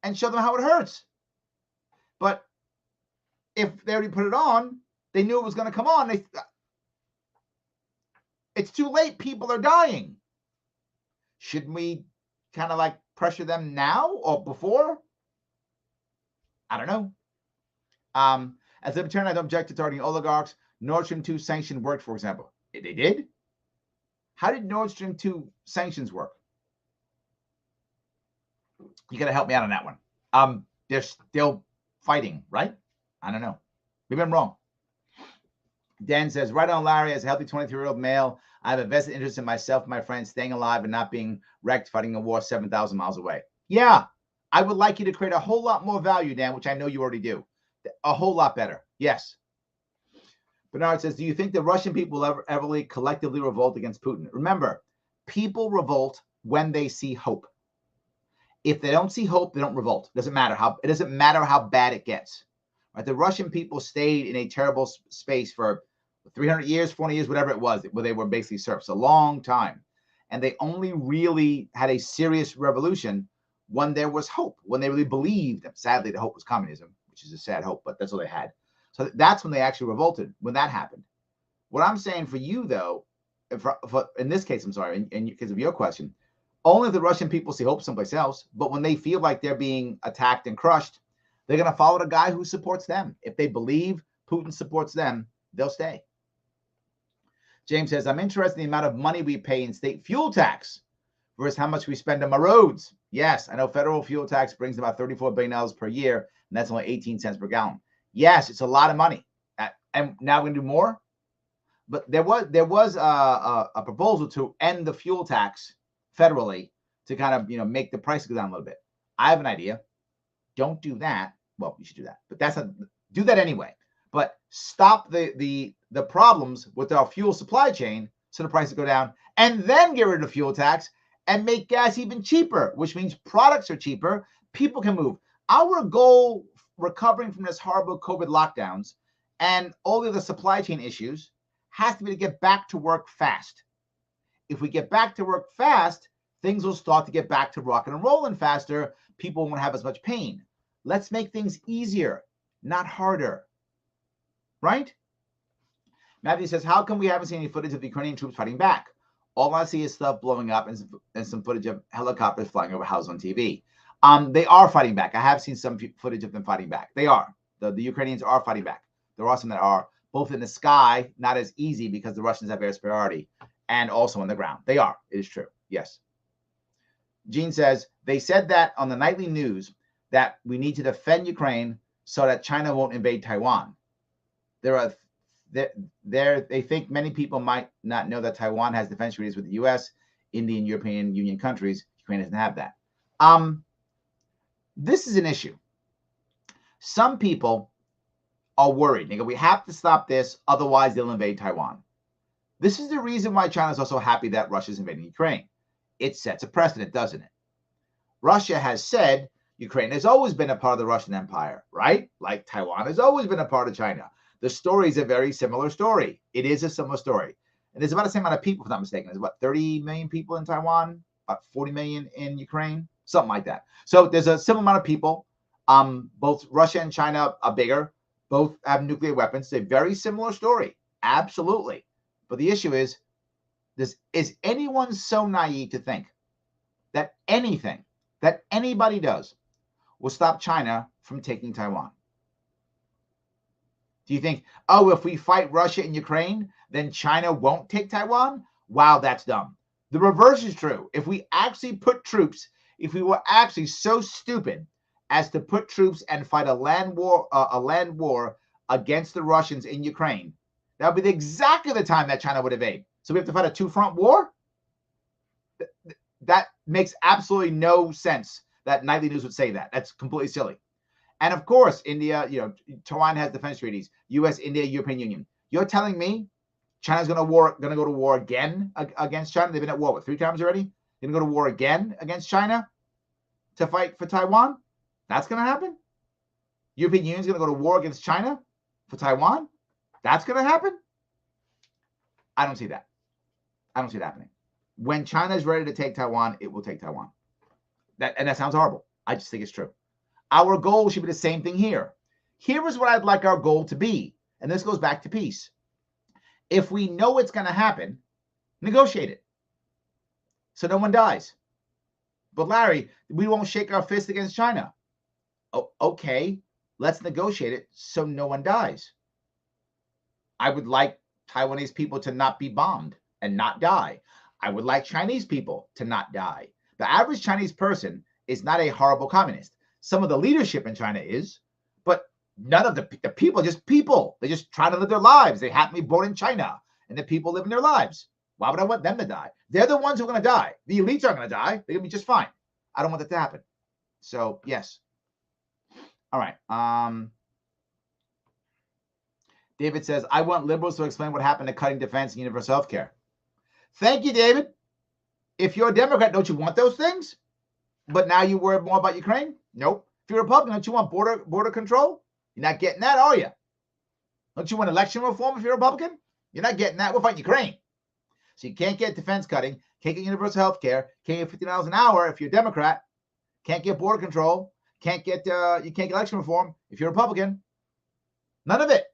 and show them how it hurts. But if they already put it on, they knew it was going to come on. It's too late. People are dying. Shouldn't we kind of like pressure them now or before? I don't know. As a libertarian, I don't object to targeting oligarchs. Nord Stream 2 sanction worked, for example. They did? How did Nord Stream 2 sanctions work? You got to help me out on that one. They're still fighting, right? I don't know. Maybe I'm wrong. Dan says, right on, Larry, as a healthy 23-year-old male, I have a vested interest in myself and my friends staying alive and not being wrecked fighting a war 7,000 miles away. Yeah, I would like you to create a whole lot more value, Dan, which I know you already do. A whole lot better. Yes. Bernard says, do you think the Russian people will ever collectively revolt against Putin? Remember, people revolt when they see hope. If they don't see hope, they don't revolt. It doesn't matter how bad it gets. Right? The Russian people stayed in a terrible space for 300 years, 400 years, whatever it was, where they were basically serfs, a long time. And they only really had a serious revolution when there was hope, when they really believed, sadly, the hope was communism, which is a sad hope, but that's all they had. So that's when they actually revolted, when that happened. What I'm saying for you, though, in this case, I'm sorry, and because of your question, only if the Russian people see hope someplace else, but when they feel like they're being attacked and crushed, they're going to follow the guy who supports them. If they believe Putin supports them, they'll stay. James says, I'm interested in the amount of money we pay in state fuel tax versus how much we spend on our roads. Yes, I know federal fuel tax brings about $34 billion per year, and that's only 18 cents per gallon. Yes, it's a lot of money. And now we're going to do more? But there was a proposal to end the fuel tax federally to kind of, make the price go down a little bit. I have an idea. Don't do that. Well, you should do that, but do that anyway. But stop the problems with our fuel supply chain so the prices go down, and then get rid of the fuel tax and make gas even cheaper, which means products are cheaper. People can move. Our goal, recovering from this horrible COVID lockdowns and all of the supply chain issues, has to be to get back to work fast. If we get back to work fast, things will start to get back to rocking and rolling faster. People won't have as much pain. Let's make things easier, not harder. Right? Matthew says, how come we haven't seen any footage of the Ukrainian troops fighting back? All I see is stuff blowing up and some footage of helicopters flying over houses on TV. They are fighting back. I have seen some footage of them fighting back. They are. The Ukrainians are fighting back. There are some that are both in the sky, not as easy because the Russians have air superiority, and also on the ground. They are. It is true. Yes. Gene says, they said that on the nightly news that we need to defend Ukraine so that China won't invade Taiwan. They think many people might not know that Taiwan has defense treaties with the U.S., Indian, European Union countries. Ukraine doesn't have that. This is an issue. Some people are worried. They go, we have to stop this, otherwise they'll invade Taiwan. This is the reason why China is also happy that Russia's invading Ukraine. It sets a precedent, doesn't it? Russia has said Ukraine has always been a part of the Russian Empire, right? Like Taiwan has always been a part of China. The story is a very similar story. It is a similar story. And there's about the same amount of people, if I'm not mistaken. There's about 30 million people in Taiwan, about 40 million in Ukraine, something like that. So there's a similar amount of people. Both Russia and China are bigger. Both have nuclear weapons. It's a very similar story. Absolutely. But the issue is anyone so naive to think that anything that anybody does will stop China from taking Taiwan? Do you think, oh, if we fight Russia and Ukraine, then China won't take Taiwan? Wow, that's dumb. The reverse is true. If we actually put troops, if we were actually so stupid as to put troops and fight a land war against the Russians in Ukraine, that would be exactly the time that China would invade. So we have to fight a two-front war? That makes absolutely no sense that Nightly News would say that. That's completely silly. And of course, India, Taiwan has defense treaties. U.S., India, European Union. You're telling me China's going to go to war again against China? They've been at war, what, 3 times already? They're going to go to war again against China to fight for Taiwan? That's going to happen? European Union's going to go to war against China for Taiwan? That's going to happen? I don't see that. I don't see it happening. When China is ready to take Taiwan, it will take Taiwan. That sounds horrible. I just think it's true. Our goal should be the same thing here. Here is what I'd like our goal to be. And this goes back to peace. If we know it's going to happen, negotiate it so no one dies. But Larry, we won't shake our fist against China. Oh, okay, let's negotiate it so no one dies. I would like Taiwanese people to not be bombed and not die. I would like Chinese people to not die. The average Chinese person is not a horrible communist. Some of the leadership in China is, but none of the people, just people. They're just trying to live their lives. They happen to be born in China, and the people living their lives. Why would I want them to die? They're the ones who are going to die. The elites aren't going to die. They're going to be just fine. I don't want that to happen. So, yes. All right. David says, I want liberals to explain what happened to cutting defense and universal health care. Thank you, David. If you're a Democrat, don't you want those things? But now you worry more about Ukraine? Nope. If you're a Republican, don't you want border control? You're not getting that, are you? Don't you want election reform if you're a Republican? You're not getting that. We'll fight Ukraine. So you can't get defense cutting, can't get universal health care, can't get $50 an hour if you're a Democrat, can't get border control, you can't get election reform if you're a Republican. None of it.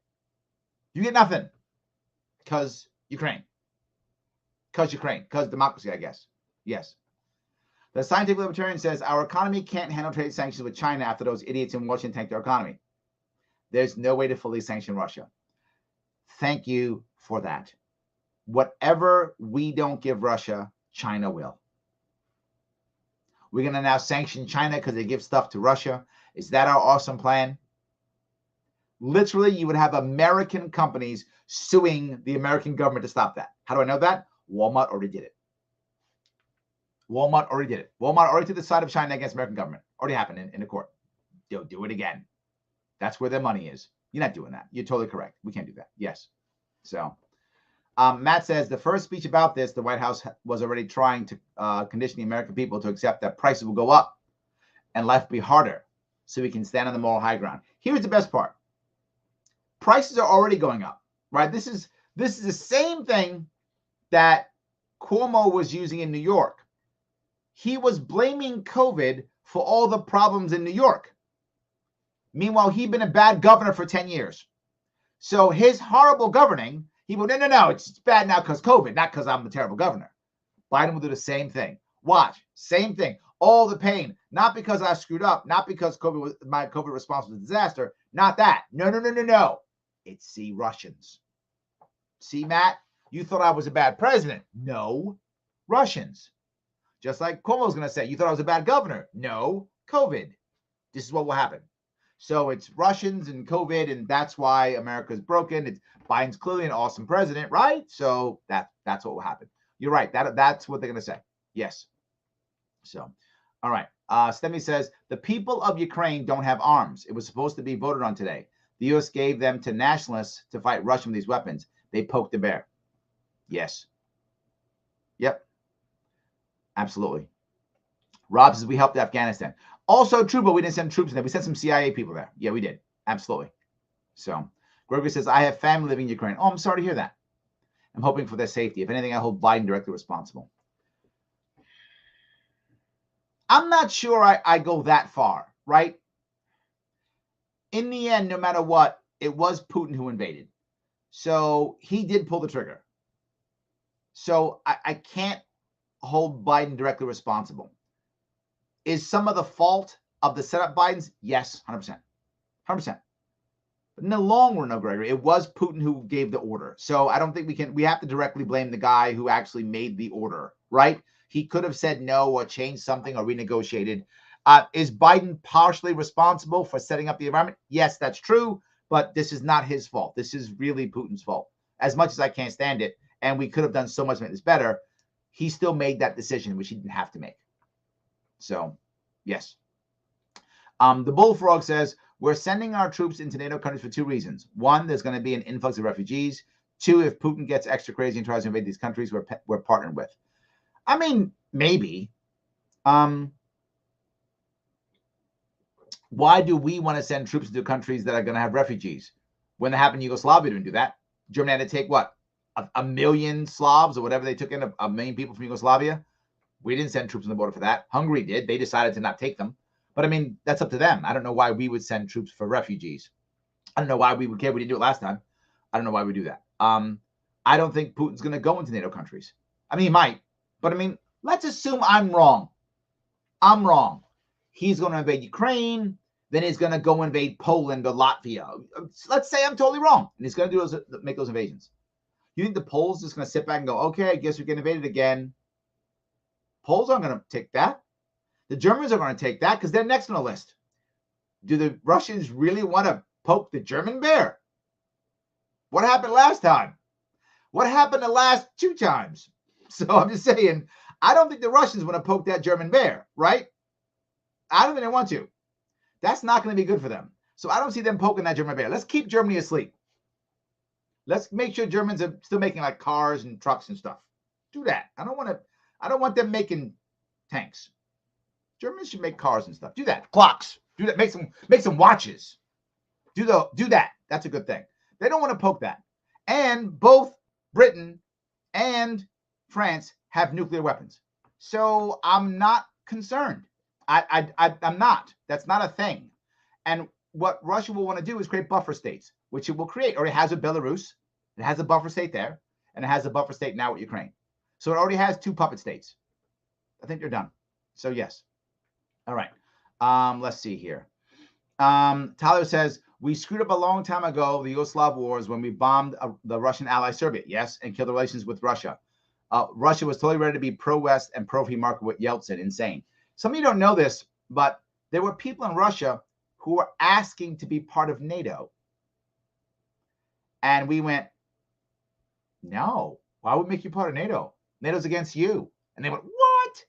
You get nothing. Because Ukraine. Because democracy, I guess. Yes. The scientific libertarian says our economy can't handle trade sanctions with China after those idiots in Washington tanked our economy. There's no way to fully sanction Russia. Thank you for that. Whatever we don't give Russia, China will. We're going to now sanction China because they give stuff to Russia. Is that our awesome plan? Literally, you would have American companies suing the American government to stop that. How do I know that? Walmart already did it. Walmart already took the side of China against the American government. Already happened in the court. They'll do it again. That's where their money is. You're not doing that. You're totally correct. We can't do that. Yes. So Matt says the first speech about this, the White House was already trying to condition the American people to accept that prices will go up and life will be harder so we can stand on the moral high ground. Here's the best part. Prices are already going up, right? This is the same thing that Cuomo was using in New York. He was blaming COVID for all the problems in New York. Meanwhile, he'd been a bad governor for 10 years. So his horrible governing, he would, no, it's bad now because COVID, not because I'm a terrible governor. Biden will do the same thing. Watch, same thing. All the pain, not because I screwed up, not because my COVID response was a disaster, not that. No. It's see Russians. See, Matt, you thought I was a bad president. No, Russians. Just like Cuomo's going to say, you thought I was a bad governor. No, COVID. This is what will happen. So it's Russians and COVID, and that's why America's broken. Biden's clearly an awesome president, right? So that's what will happen. You're right. That's what they're going to say. Yes. So, all right. Stemi says, the people of Ukraine don't have arms. It was supposed to be voted on today. The U.S. gave them to nationalists to fight Russia with these weapons. They poked the bear. Yes. Yep. Absolutely. Rob says we helped Afghanistan. Also true, but we didn't send troops in there. We sent some CIA people there. Yeah, we did. Absolutely. So Gregory says, I have family living in Ukraine. Oh, I'm sorry to hear that. I'm hoping for their safety. If anything, I hold Biden directly responsible. I'm not sure I go that far, right? In the end, no matter what, it was Putin who invaded. So he did pull the trigger. So I can't hold Biden directly responsible. Is some of the fault of the setup Biden's? Yes, 100%. 100%. But in the long run, no, Gregory, it was Putin who gave the order. So I don't think we have to directly blame the guy who actually made the order, right? He could have said no or changed something or renegotiated. Is Biden partially responsible for setting up the environment? Yes, that's true. But this is not his fault. This is really Putin's fault. As much as I can't stand it, and we could have done so much to make this better, he still made that decision, which he didn't have to make. So, yes. The Bullfrog says, we're sending our troops into NATO countries for two reasons. One, there's going to be an influx of refugees. Two, if Putin gets extra crazy and tries to invade these countries we're partnered with. I mean, maybe. Why do we want to send troops into countries that are going to have refugees? When that happened in Yugoslavia, didn't do that. Germany had to take what? A million Slavs or whatever they took in, a million people from Yugoslavia. We didn't send troops on the border for that. Hungary did. They decided to not take them. But I mean, that's up to them. I don't know why we would send troops for refugees. I don't know why we would care. We didn't do it last time. I don't know why we do that. I don't think Putin's going to go into NATO countries. I mean, he might. But I mean, let's assume I'm wrong. I'm wrong. He's going to invade Ukraine. Then he's going to go invade Poland or Latvia. Let's say I'm totally wrong. And he's going to make those invasions. You think the Poles just going to sit back and go, okay, I guess we get invaded again? Poles aren't going to take that. The Germans are going to take that because they're next on the list. Do the Russians really want to poke the German bear? What happened last time? What happened the last two times? So I'm just saying, I don't think the Russians want to poke that German bear, right? I don't think they want to. That's not going to be good for them. So I don't see them poking that German bear. Let's keep Germany asleep. Let's make sure Germans are still making like cars and trucks and stuff. Do that. I don't want them making tanks. Germans should make cars and stuff. Do that. Clocks. Do that. Make some watches. Do that. That's a good thing. They don't want to poke that. And both Britain and France have nuclear weapons. So I'm not concerned. I'm not. That's not a thing. And what Russia will want to do is create buffer states, which it will create, or it has with Belarus. It has a buffer state there, and it has a buffer state now with Ukraine. So it already has two puppet states. I think they're done. So yes. All right. Let's see here. Tyler says, we screwed up a long time ago, the Yugoslav wars, when we bombed the Russian ally Serbia, yes, and killed the relations with Russia. Russia was totally ready to be pro-West and pro-free market with Yeltsin. Insane. Some of you don't know this, but there were people in Russia who were asking to be part of NATO. And we went, no, why would we make you part of NATO? NATO's against you. And they went, what?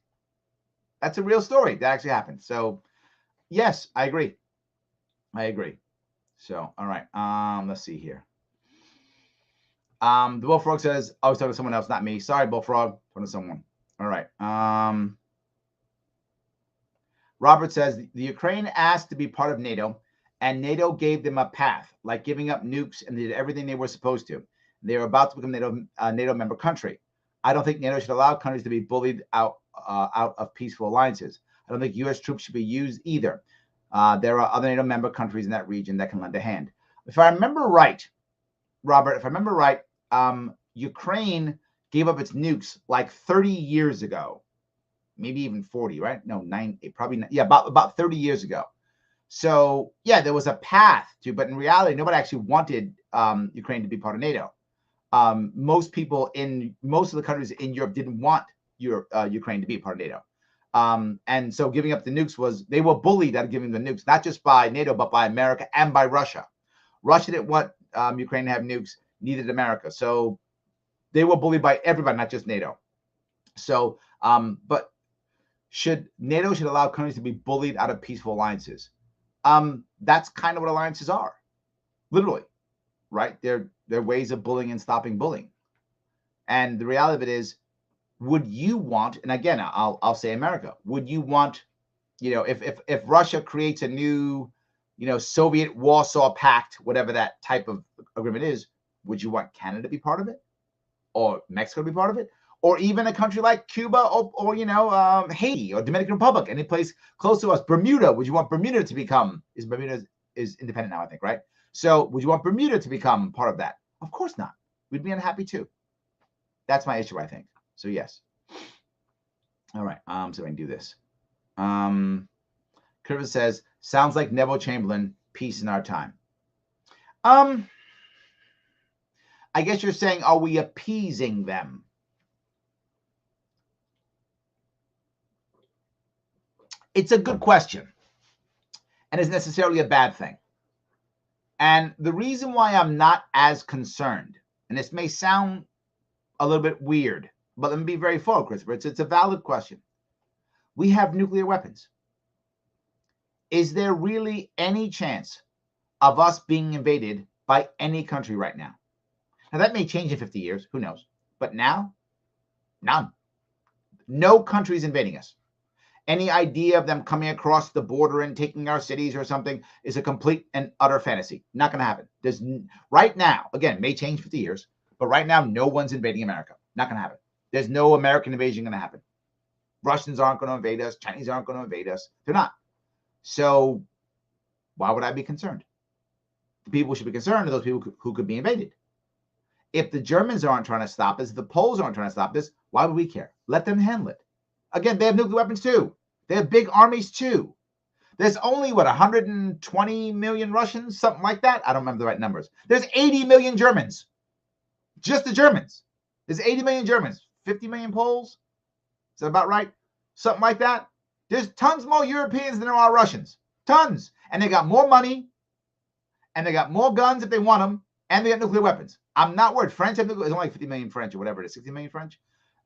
That's a real story. That actually happened. So, yes, I agree. I agree. So, all right. Let's see here. The Bullfrog says, I was talking to someone else, not me. Sorry, Bullfrog. Talking to someone. All right. Robert says, the Ukraine asked to be part of NATO, and NATO gave them a path, like giving up nukes, and they did everything they were supposed to. They were about to become NATO member country. I don't think NATO should allow countries to be bullied out of peaceful alliances. I don't think U.S. troops should be used either. There are other NATO member countries in that region that can lend a hand. If I remember right, Robert, Ukraine gave up its nukes like 30 years ago. Maybe even 40, right? No, about 30 years ago. So, yeah, there was a path to, but in reality, nobody actually wanted Ukraine to be part of NATO. Most people in most of the countries in Europe didn't want Ukraine to be part of NATO. And so giving up the nukes they were bullied out of giving the nukes, not just by NATO, but by America and by Russia. Russia didn't want Ukraine to have nukes, neither did America. So they were bullied by everybody, not just NATO. So, but NATO should allow countries to be bullied out of peaceful alliances. That's kind of what alliances are, literally, right? They're ways of bullying and stopping bullying. And the reality of it is, would you want, and again, I'll say America, would you want, if Russia creates a new, Soviet Warsaw Pact, whatever that type of agreement is, would you want Canada to be part of it? Or Mexico to be part of it? Or even a country like Cuba or Haiti or Dominican Republic, any place close to us. Bermuda, would you want Bermuda to become, Bermuda is independent now, I think, right? So would you want Bermuda to become part of that? Of course not. We'd be unhappy too. That's my issue, I think. So yes. All right. So I can do this. Curtis says, sounds like Neville Chamberlain, peace in our time. I guess you're saying, are we appeasing them? It's a good question, and it's necessarily a bad thing. And the reason why I'm not as concerned, and this may sound a little bit weird, but let me be very full, Christopher. It's a valid question. We have nuclear weapons. Is there really any chance of us being invaded by any country right now? Now, that may change in 50 years. Who knows? But now, none. No country's invading us. Any idea of them coming across the border and taking our cities or something is a complete and utter fantasy. Not going to happen. There's right now, again, may change 50 years, but right now, no one's invading America. Not going to happen. There's no American invasion going to happen. Russians aren't going to invade us. Chinese aren't going to invade us. They're not. So why would I be concerned? The people who should be concerned are those people who could be invaded. If the Germans aren't trying to stop us, if the Poles aren't trying to stop this, why would we care? Let them handle it. Again, they have nuclear weapons too. They have big armies too. There's only, 120 million Russians? Something like that? I don't remember the right numbers. There's 80 million Germans. Just the Germans. There's 80 million Germans. 50 million Poles? Is that about right? Something like that. There's tons more Europeans than there are Russians. Tons. And they got more money. And they got more guns if they want them. And they got nuclear weapons. I'm not worried. French have nuclear. It's only like 50 million French or whatever it is. 60 million French?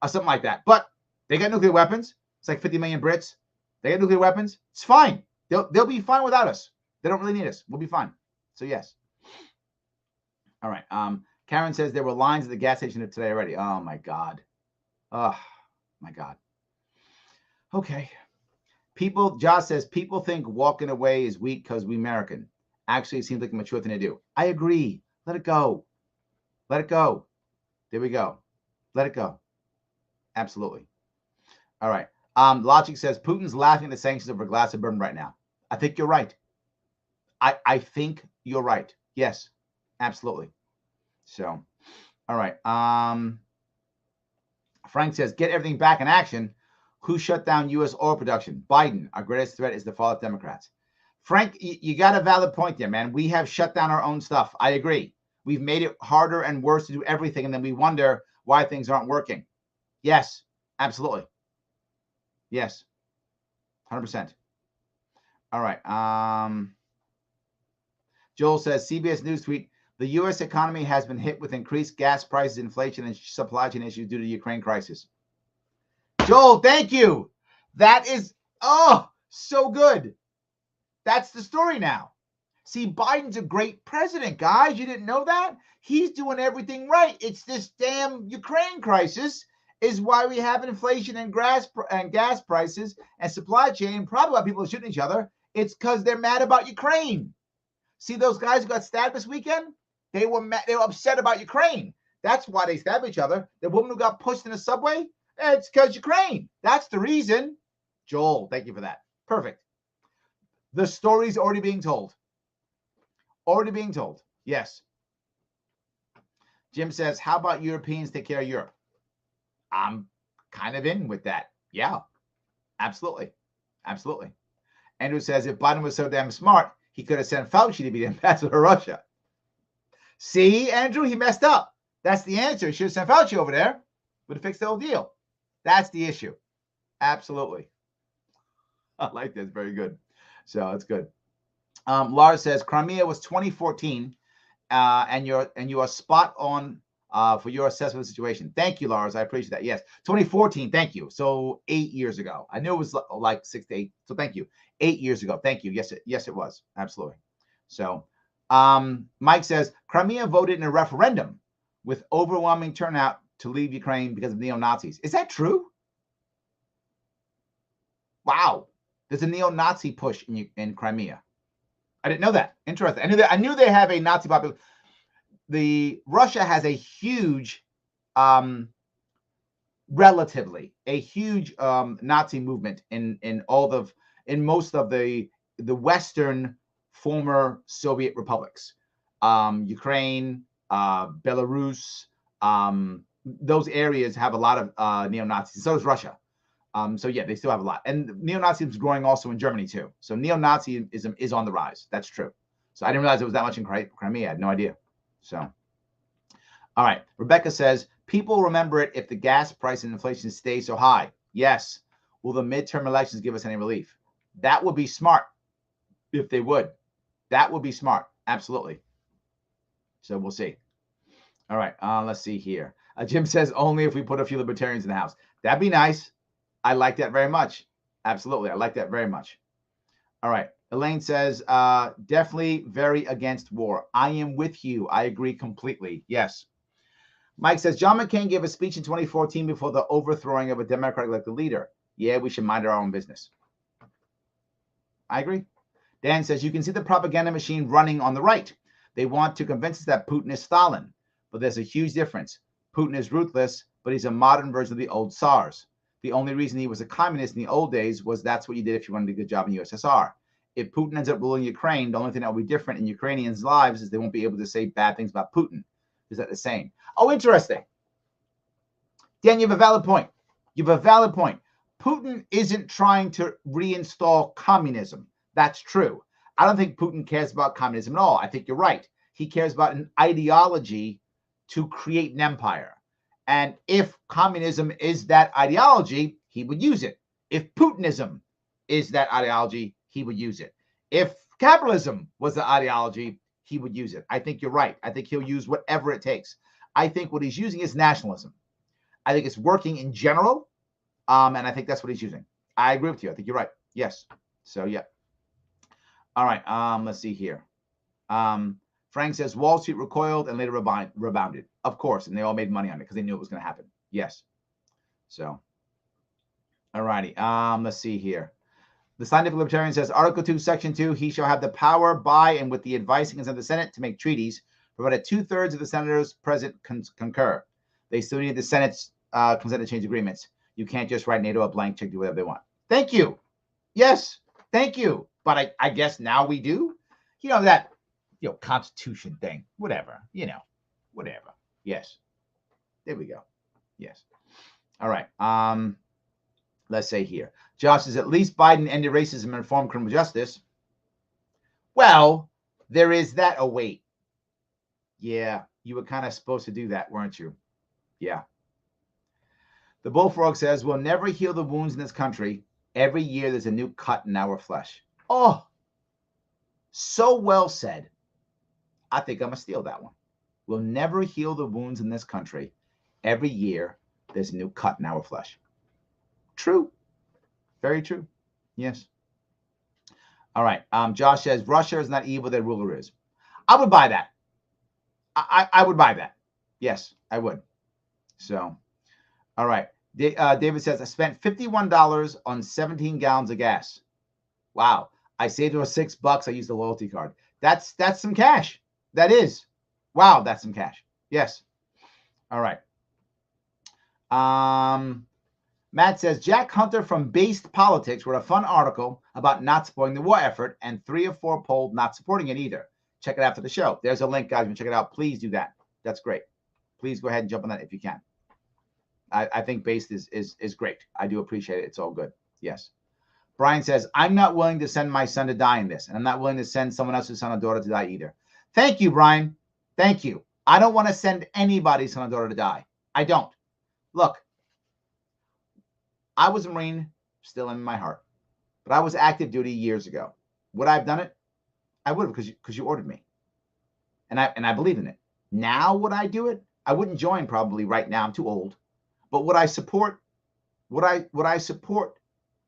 Something like that. But they got nuclear weapons. It's like 50 million Brits. They got nuclear weapons. It's fine. They'll be fine without us. They don't really need us. We'll be fine. So yes. All right. Karen says there were lines at the gas station today already. Oh my God. Oh my God. Okay. Josh says people think walking away is weak because we're American. Actually, it seems like a mature thing to do. I agree. Let it go. Let it go. There we go. Let it go. Absolutely. All right. Logic says Putin's laughing at the sanctions over a glass of bourbon right now. I think you're right. I think you're right. Yes, absolutely. So, all right. Frank says, get everything back in action. Who shut down U.S. oil production? Biden. Our greatest threat is the fall of Democrats. Frank, you got a valid point there, man. We have shut down our own stuff. I agree. We've made it harder and worse to do everything, and then we wonder why things aren't working. Yes, absolutely. Yes, 100%. All right. Joel says, CBS News tweet, the U.S. economy has been hit with increased gas prices, inflation, and supply chain issues due to the Ukraine crisis. Joel, thank you. That is, so good. That's the story now. See, Biden's a great president, guys. You didn't know that? He's doing everything right. It's this damn Ukraine crisis is why we have inflation and gas prices and supply chain. Probably why people are shooting each other. It's because they're mad about Ukraine. See those guys who got stabbed this weekend? They were upset about Ukraine. That's why they stabbed each other. The woman who got pushed in the subway, it's because Ukraine. That's the reason. Joel, thank you for that. Perfect. The story's already being told. Already being told. Yes. Jim says, how about Europeans take care of Europe? I'm kind of in with that. Yeah, absolutely. Absolutely. Andrew says, if Biden was so damn smart, he could have sent Fauci to be the ambassador to Russia. See, Andrew, he messed up. That's the answer. He should have sent Fauci over there. Would have fixed the whole deal. That's the issue. Absolutely. I like this. Very good. So it's good. Lars says, Crimea was 2014, and you are spot on for your assessment of the situation. Thank you, Lars. I appreciate that. Yes, 2014. Thank you. So 8 years ago. I knew it was like 6 to 8. So thank you. 8 years ago. Thank you. Yes, it was. Absolutely. So Mike says, Crimea voted in a referendum with overwhelming turnout to leave Ukraine because of neo-Nazis. Is that true? Wow. There's a neo-Nazi push in Crimea. I didn't know that. Interesting. I knew they have a Nazi population. Russia has a huge, relatively a huge Nazi movement in most of the Western former Soviet republics. Ukraine, Belarus, those areas have a lot of neo-Nazis. So does Russia. So yeah, they still have a lot. And neo-Nazism is growing also in Germany too. So neo-Nazism is on the rise. That's true. So I didn't realize it was that much in Crimea. I had no idea. So, all right. Rebecca says, people remember it if the gas price and inflation stay so high. Yes. Will the midterm elections give us any relief? That would be smart if they would. That would be smart. Absolutely. So we'll see. All right. Let's see here. Jim says, only if we put a few libertarians in the house. That'd be nice. I like that very much. Absolutely. I like that very much. All right. Elaine says, definitely very against war. I am with you. I agree completely. Yes. Mike says, John McCain gave a speech in 2014 before the overthrowing of a Democratic elected leader. Yeah, we should mind our own business. I agree. Dan says, you can see the propaganda machine running on the right. They want to convince us that Putin is Stalin. But there's a huge difference. Putin is ruthless, but he's a modern version of the old Tsars. The only reason he was a communist in the old days was that's what you did if you wanted a good job in the USSR. If Putin ends up ruling Ukraine, the only thing that will be different in Ukrainians' lives is they won't be able to say bad things about Putin. Is that the same? Oh, interesting. Dan, you have a valid point. You have a valid point. Putin isn't trying to reinstall communism. That's true. I don't think Putin cares about communism at all. I think you're right. He cares about an ideology to create an empire. And if communism is that ideology, he would use it. If Putinism is that ideology, he would use it. If capitalism was the ideology, he would use it. I think you're right. I think he'll use whatever it takes. I think what he's using is nationalism. I think it's working in general, and I think that's what he's using. I agree with you. I think you're right. Yes. So, yeah. All right. Let's see here. Frank says Wall Street recoiled and later rebounded. Of course. And they all made money on it because they knew it was going to happen. Yes. So, all righty. Let's see here. The Scientific Libertarian says Article 2, Section 2, he shall have the power by and with the advice and consent of the Senate to make treaties, provided 2/3 of the senators present concur. They still need the Senate's consent to change agreements. You can't just write NATO a blank check, do whatever they want. Thank you. Yes. Thank you. But I guess now we do. You know, that Constitution thing, whatever, whatever. Yes. There we go. Yes. All right. Let's say here. Josh says, at least Biden ended racism and reformed criminal justice. Well, there is that. Oh, wait. Yeah, you were kind of supposed to do that, weren't you? Yeah. The Bullfrog says, we'll never heal the wounds in this country. Every year there's a new cut in our flesh. Oh, so well said. I think I'm going to steal that one. We'll never heal the wounds in this country. Every year there's a new cut in our flesh. True. Very true. Yes. All right. Josh says, Russia is not evil, their ruler is. I would buy that. I would buy that. Yes, I would. So, all right. David says, I spent $51 on 17 gallons of gas. Wow. I saved over $6. I used a loyalty card. That's some cash. That is. Wow, that's some cash. Yes. All right. Matt says, Jack Hunter from Based Politics wrote a fun article about not supporting the war effort, and 3 of 4 polled not supporting it either. Check it out for the show. There's a link, guys. You can check it out. Please do that. That's great. Please go ahead and jump on that if you can. I think Based is great. I do appreciate it. It's all good. Yes. Brian says, I'm not willing to send my son to die in this, and I'm not willing to send someone else's son or daughter to die either. Thank you, Brian. Thank you. I don't want to send anybody's son or daughter to die. I don't. Look, I was a Marine, still in my heart, but I was active duty years ago. Would I have done it? I would have, because you ordered me, and I believe in it. Now would I do it? I wouldn't join probably right now. I'm too old. But would I support? Would I support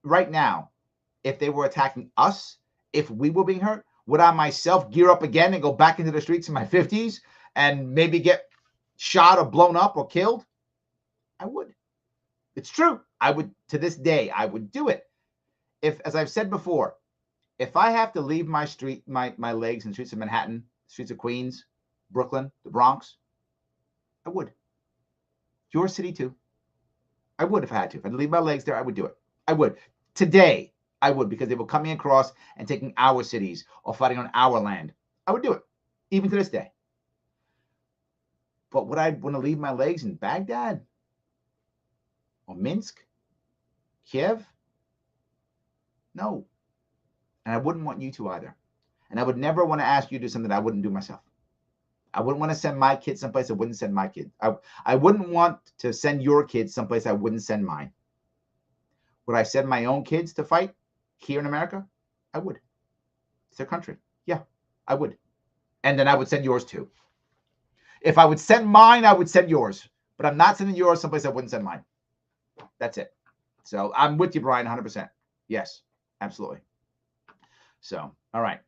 right now if they were attacking us? If we were being hurt, would I myself gear up again and go back into the streets in my 50s and maybe get shot or blown up or killed? I would. It's true. I would, to this day, I would do it. If, as I've said before, if I have to leave my legs in the streets of Manhattan, streets of Queens, Brooklyn, the Bronx, I would. Your city too. I would if I had to. If I had to leave my legs there, I would do it. I would. Today, I would, because they were coming across and taking our cities or fighting on our land. I would do it. even to this day. But would I want to leave my legs in Baghdad or Minsk, Kiev? No. And I wouldn't want you to either. And I would never want to ask you to do something I wouldn't do myself. I wouldn't want to send my kids someplace I wouldn't send my kid. I wouldn't want to send your kids someplace I wouldn't send mine. Would I send my own kids to fight here in America? I would. It's their country. Yeah, I would. And then I would send yours too. If I would send mine, I would send yours. But I'm not sending yours someplace I wouldn't send mine. That's it. So I'm with you, Brian, 100%. Yes, absolutely. So, all right.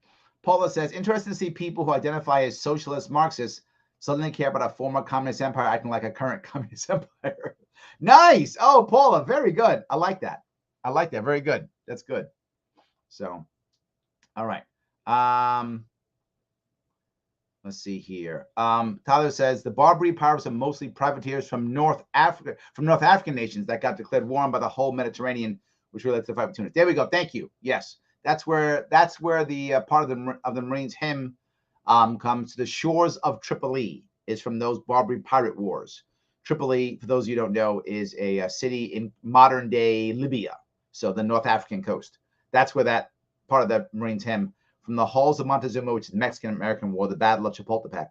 Paula says, interesting to see people who identify as socialist Marxists suddenly care about a former communist empire acting like a current communist empire. Nice. Oh, Paula, very good. I like that. I like that. Very good. That's good. So, all right. Let's see here. Tyler says the Barbary pirates are mostly privateers from North African nations that got declared war on by the whole Mediterranean, which relates to the fight between us. There we go. Thank you. Yes, that's where the part of the Marines hymn comes. The shores of Tripoli is from those Barbary pirate wars. Tripoli, for those of you who don't know, is a city in modern day Libya, so the North African coast. That's where that part of the Marines hymn from the halls of Montezuma, which is the Mexican-American War, the Battle of Chapultepec,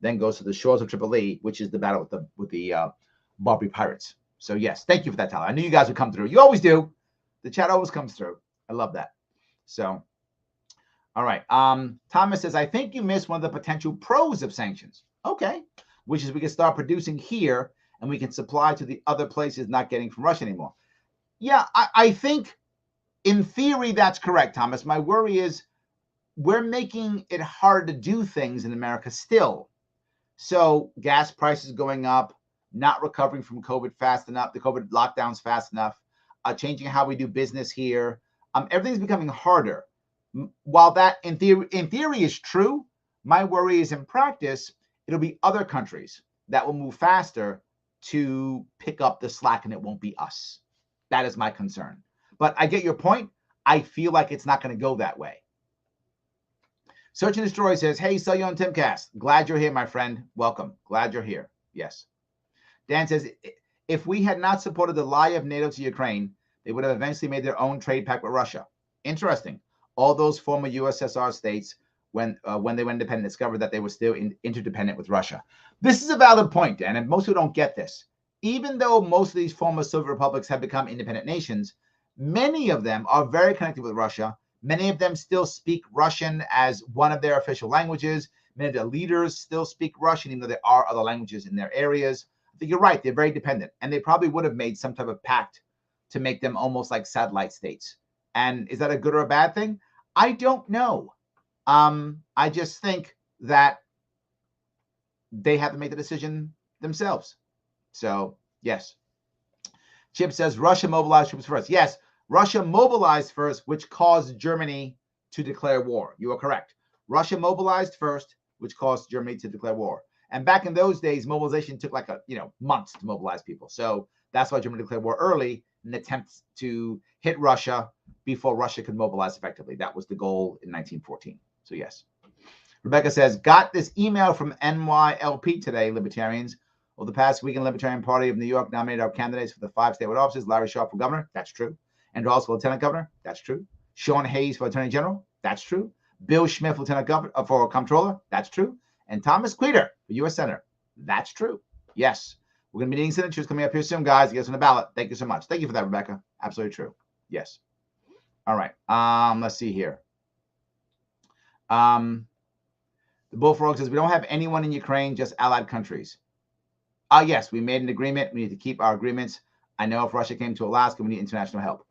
then goes to the shores of Tripoli, which is the battle with the Barbary pirates. So yes, thank you for that, Tyler. I knew you guys would come through. You always do. The chat always comes through. I love that. So, all right. Thomas says, I think you missed one of the potential pros of sanctions. Okay, which is we can start producing here and we can supply to the other places not getting from Russia anymore. Yeah, I think in theory that's correct, Thomas. My worry is we're making it hard to do things in America still. So gas prices going up, not recovering from COVID fast enough, the COVID lockdowns fast enough, changing how we do business here. Everything's becoming harder. While that in theory is true, my worry is in practice, it'll be other countries that will move faster to pick up the slack and it won't be us. That is my concern. But I get your point. I feel like it's not going to go that way. Search and Destroy says, hey, Cellular and Timcast. Glad you're here, my friend. Welcome. Glad you're here. Yes. Dan says, if we had not supported the lie of NATO to Ukraine, they would have eventually made their own trade pact with Russia. Interesting. All those former USSR states, when they went independent, discovered that they were still interdependent with Russia. This is a valid point, Dan, and most people don't get this. Even though most of these former Soviet republics have become independent nations, many of them are very connected with Russia. Many of them still speak Russian as one of their official languages. Many of their leaders still speak Russian, even though there are other languages in their areas. I think you're right. They're very dependent. And they probably would have made some type of pact to make them almost like satellite states. And is that a good or a bad thing? I don't know. I just think that they have to make the decision themselves. So, yes. Chip says Russia mobilized troops first. Yes. Russia mobilized first, which caused Germany to declare war. You are correct. Russia mobilized first, which caused Germany to declare war. And back in those days, mobilization took like months to mobilize people. So that's why Germany declared war early in an attempt to hit Russia before Russia could mobilize effectively. That was the goal in 1914. So yes. Rebecca says, got this email from NYLP today, Libertarians. Over the past week, the Libertarian Party of New York nominated our candidates for the 5 statewide offices. Larry Sharpe for governor. That's true. Andrew Halls for lieutenant governor. That's true. Sean Hayes for attorney general. That's true. Bill Schmidt for lieutenant governor for comptroller. That's true. And Thomas Queter for U.S. senator. That's true. Yes. We're going to be needing signatures coming up here soon, guys. Get us on the ballot. Thank you so much. Thank you for that, Rebecca. Absolutely true. Yes. All right. Let's see here. The Bullfrog says, we don't have anyone in Ukraine, just allied countries. Yes, we made an agreement. We need to keep our agreements. I know if Russia came to Alaska, we need international help.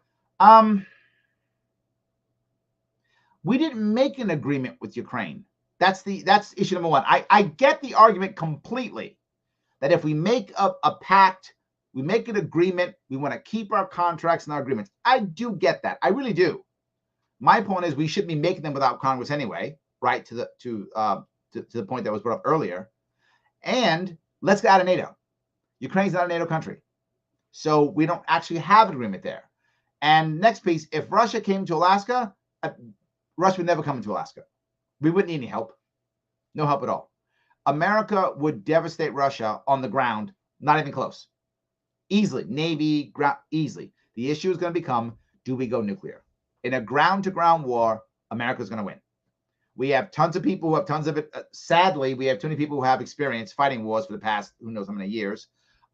We didn't make an agreement with Ukraine. That's issue number one. I get the argument completely that if we make a pact, we make an agreement, we want to keep our contracts and our agreements. I do get that. I really do. My point is we shouldn't be making them without Congress anyway, right? To the point that was brought up earlier. And let's get out of NATO. Ukraine's not a NATO country. So we don't actually have an agreement there. And next piece, if Russia came to Alaska, Russia would never come into Alaska. We wouldn't need any help. No help at all. America would devastate Russia on the ground, not even close. Easily. Navy, ground, easily. The issue is going to become, do we go nuclear? In a ground-to-ground war, America's going to win. We have tons of people who have tons of it. Sadly, we have too many people who have experience fighting wars for the past, who knows how many years.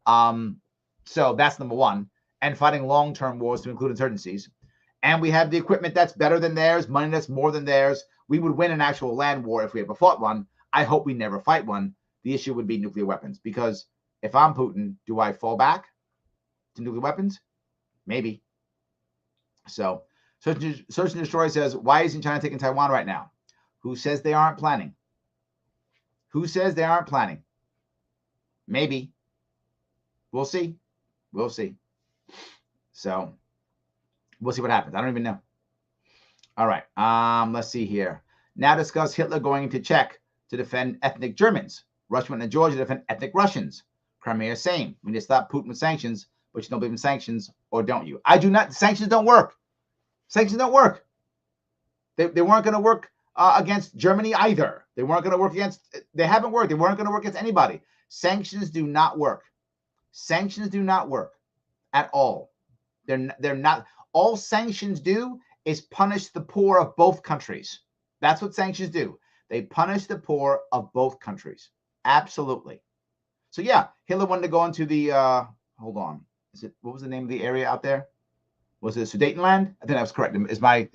So that's number one. And fighting long-term wars to include insurgencies. And we have the equipment that's better than theirs, money that's more than theirs. We would win an actual land war if we ever fought one. I hope we never fight one. The issue would be nuclear weapons. Because if I'm Putin, do I fall back to nuclear weapons? Maybe. So, Search and Destroy says, why isn't China taking Taiwan right now? Who says they aren't planning? Who says they aren't planning? Maybe. We'll see. We'll see. So, we'll see what happens. I don't even know. All right. Let's see here. Now discuss Hitler going into Czech to defend ethnic Germans. Russia went to Georgia to defend ethnic Russians. Crimea, same. We need to stop Putin with sanctions, but you don't believe in sanctions, or don't you? I do not. Sanctions don't work. Sanctions don't work. They weren't going to work against Germany either. They weren't going to work against. They haven't worked. They weren't going to work against anybody. Sanctions do not work. Sanctions do not work at all. They're not. All sanctions do is punish the poor of both countries. That's what sanctions do. They punish the poor of both countries. Absolutely. So yeah, Hitler wanted to go into the hold on. What was the name of the area out there? Was it Sudetenland? I think that was correct. Is my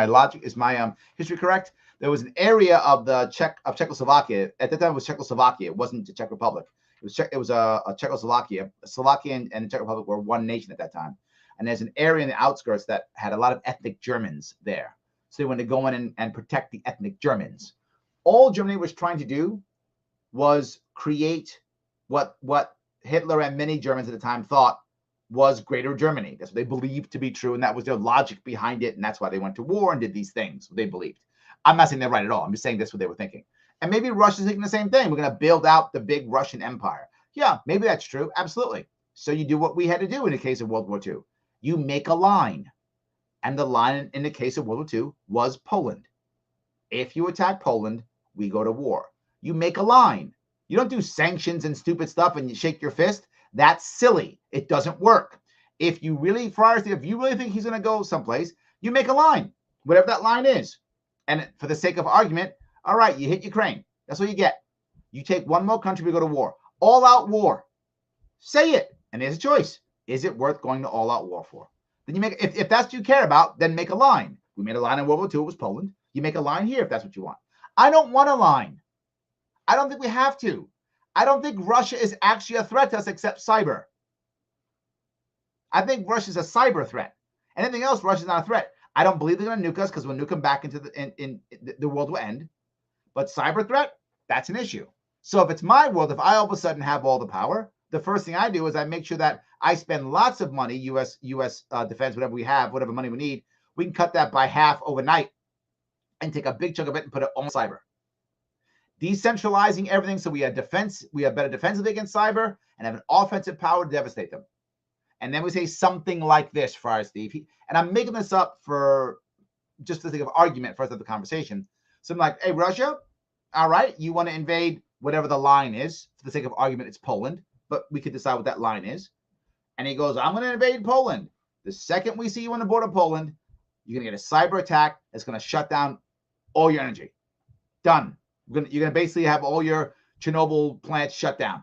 logic, is my history correct? There was an area of the Czechoslovakia. At the time it was Czechoslovakia. It wasn't the Czech Republic. It was a Czechoslovakia. Slovakia and the Czech Republic were one nation at that time. And there's an area in the outskirts that had a lot of ethnic Germans there. So they wanted to go in and protect the ethnic Germans. All Germany was trying to do was create what Hitler and many Germans at the time thought was Greater Germany. That's what they believed to be true, and that was their logic behind it, and that's why they went to war and did these things. What they believed. I'm not saying they're right at all. I'm just saying that's what they were thinking. And maybe Russia's thinking the same thing. We're going to build out the big Russian empire. Yeah, maybe that's true. Absolutely. So you do what we had to do in the case of World War II. You make a line. And the line in the case of World War II was Poland. If you attack Poland, we go to war. You make a line. You don't do sanctions and stupid stuff and you shake your fist. That's silly. It doesn't work. If you really, if you really think he's going to go someplace, you make a line, whatever that line is. And for the sake of argument, all right, you hit Ukraine. That's what you get. You take one more country, we go to war. All-out war. Say it. And there's a choice. Is it worth going to all-out war for? Then you make, if that's what you care about, then make a line. We made a line in World War II. It was Poland. You make a line here if that's what you want. I don't want a line. I don't think we have to. I don't think Russia is actually a threat to us except cyber. I think Russia's a cyber threat. Anything else, Russia's not a threat. I don't believe they're going to nuke us because we'll nuke them back into the world will end. But cyber threat, that's an issue. So if it's my world, if I all of a sudden have all the power, the first thing I do is I make sure that I spend lots of money, U.S. defense, whatever we have, whatever money we need. We can cut that by half overnight and take a big chunk of it and put it on cyber. Decentralizing everything so we have defense, we have better defensively against cyber and have an offensive power to devastate them. And then we say something like this, Friar Steve. And I'm making this up for just for the sake of argument for us to have the conversation. Something like, hey, Russia, all right, you want to invade whatever the line is. For the sake of argument, it's Poland, but we could decide what that line is. And he goes, I'm going to invade Poland. The second we see you on the border of Poland, you're going to get a cyber attack that's going to shut down all your energy. Done. You're going to basically have all your Chernobyl plants shut down.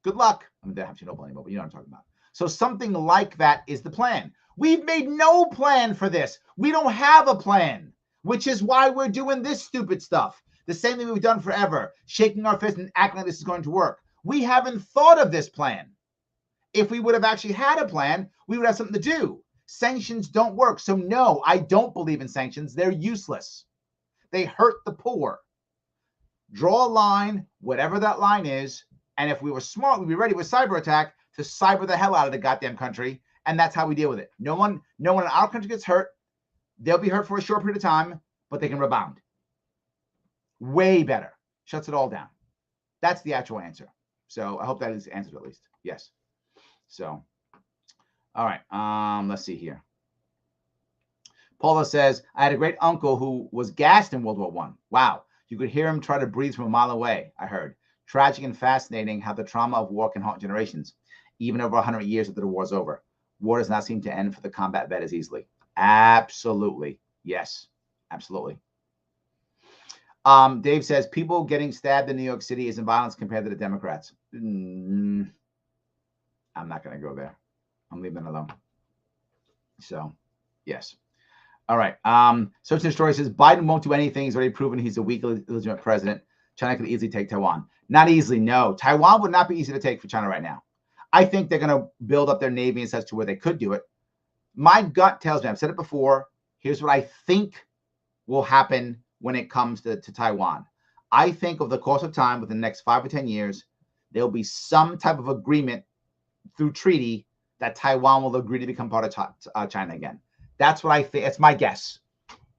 Good luck. I mean, they don't have Chernobyl anymore, but you know what I'm talking about. So something like that is the plan. We've made no plan for this. We don't have a plan, which is why we're doing this stupid stuff. The same thing we've done forever, shaking our fist and acting like this is going to work. We haven't thought of this plan. If we would have actually had a plan, we would have something to do. Sanctions don't work. So no, I don't believe in sanctions. They're useless. They hurt the poor. Draw a line, whatever that line is. And if we were smart, we'd be ready with cyber attack to cyber the hell out of the goddamn country. And that's how we deal with it. No one in our country gets hurt. They'll be hurt for a short period of time, but they can rebound. Way better. Shuts it all down. That's the actual answer. So I hope that is answered at least. Yes. So, all right. Let's see here. Paula says, I had a great uncle who was gassed in World War I. Wow. You could hear him try to breathe from a mile away, I heard. Tragic and fascinating how the trauma of war can haunt generations, even over 100 years after the war's over. War does not seem to end for the combat vet as easily. Absolutely. Yes, absolutely. Dave says, people getting stabbed in New York City isn't violence compared to the Democrats. I'm not going to go there. I'm leaving it alone. So, yes. All right. Search and Destroy says, Biden won't do anything. He's already proven he's a weak, illegitimate president. China could easily take Taiwan. Not easily, no. Taiwan would not be easy to take for China right now. I think they're going to build up their navy and such to where they could do it. My gut tells me, I've said it before, here's what I think will happen when it comes to Taiwan. I think over the course of time, within the next 5 or 10 years, there'll be some type of agreement through treaty that Taiwan will agree to become part of China again. That's what I think. It's my guess.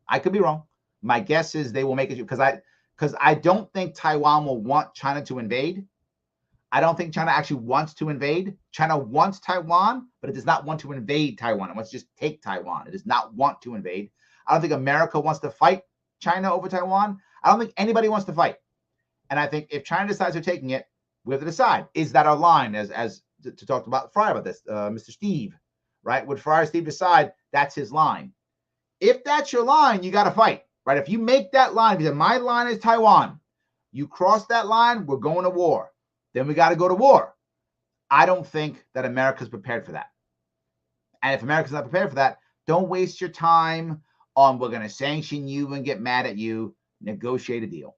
I could be wrong. My guess is they will make it because I don't think Taiwan will want China to invade. I don't think China actually wants to invade. China wants Taiwan, but it does not want to invade Taiwan. It wants to just take Taiwan. It does not want to invade. I don't think America wants to fight China over Taiwan. I don't think anybody wants to fight. And I think if China decides they're taking it, we have to decide, is that our line? As to talk about Fryer about this, Mr. Steve, right? Would Fryer Steve decide that's his line? If that's your line, you got to fight, right? If you make that line, because my line is Taiwan, you cross that line, we're going to war. Then we got to go to war. I don't think that America's prepared for that. And if America's not prepared for that, don't waste your time on we're going to sanction you and get mad at you. Negotiate a deal.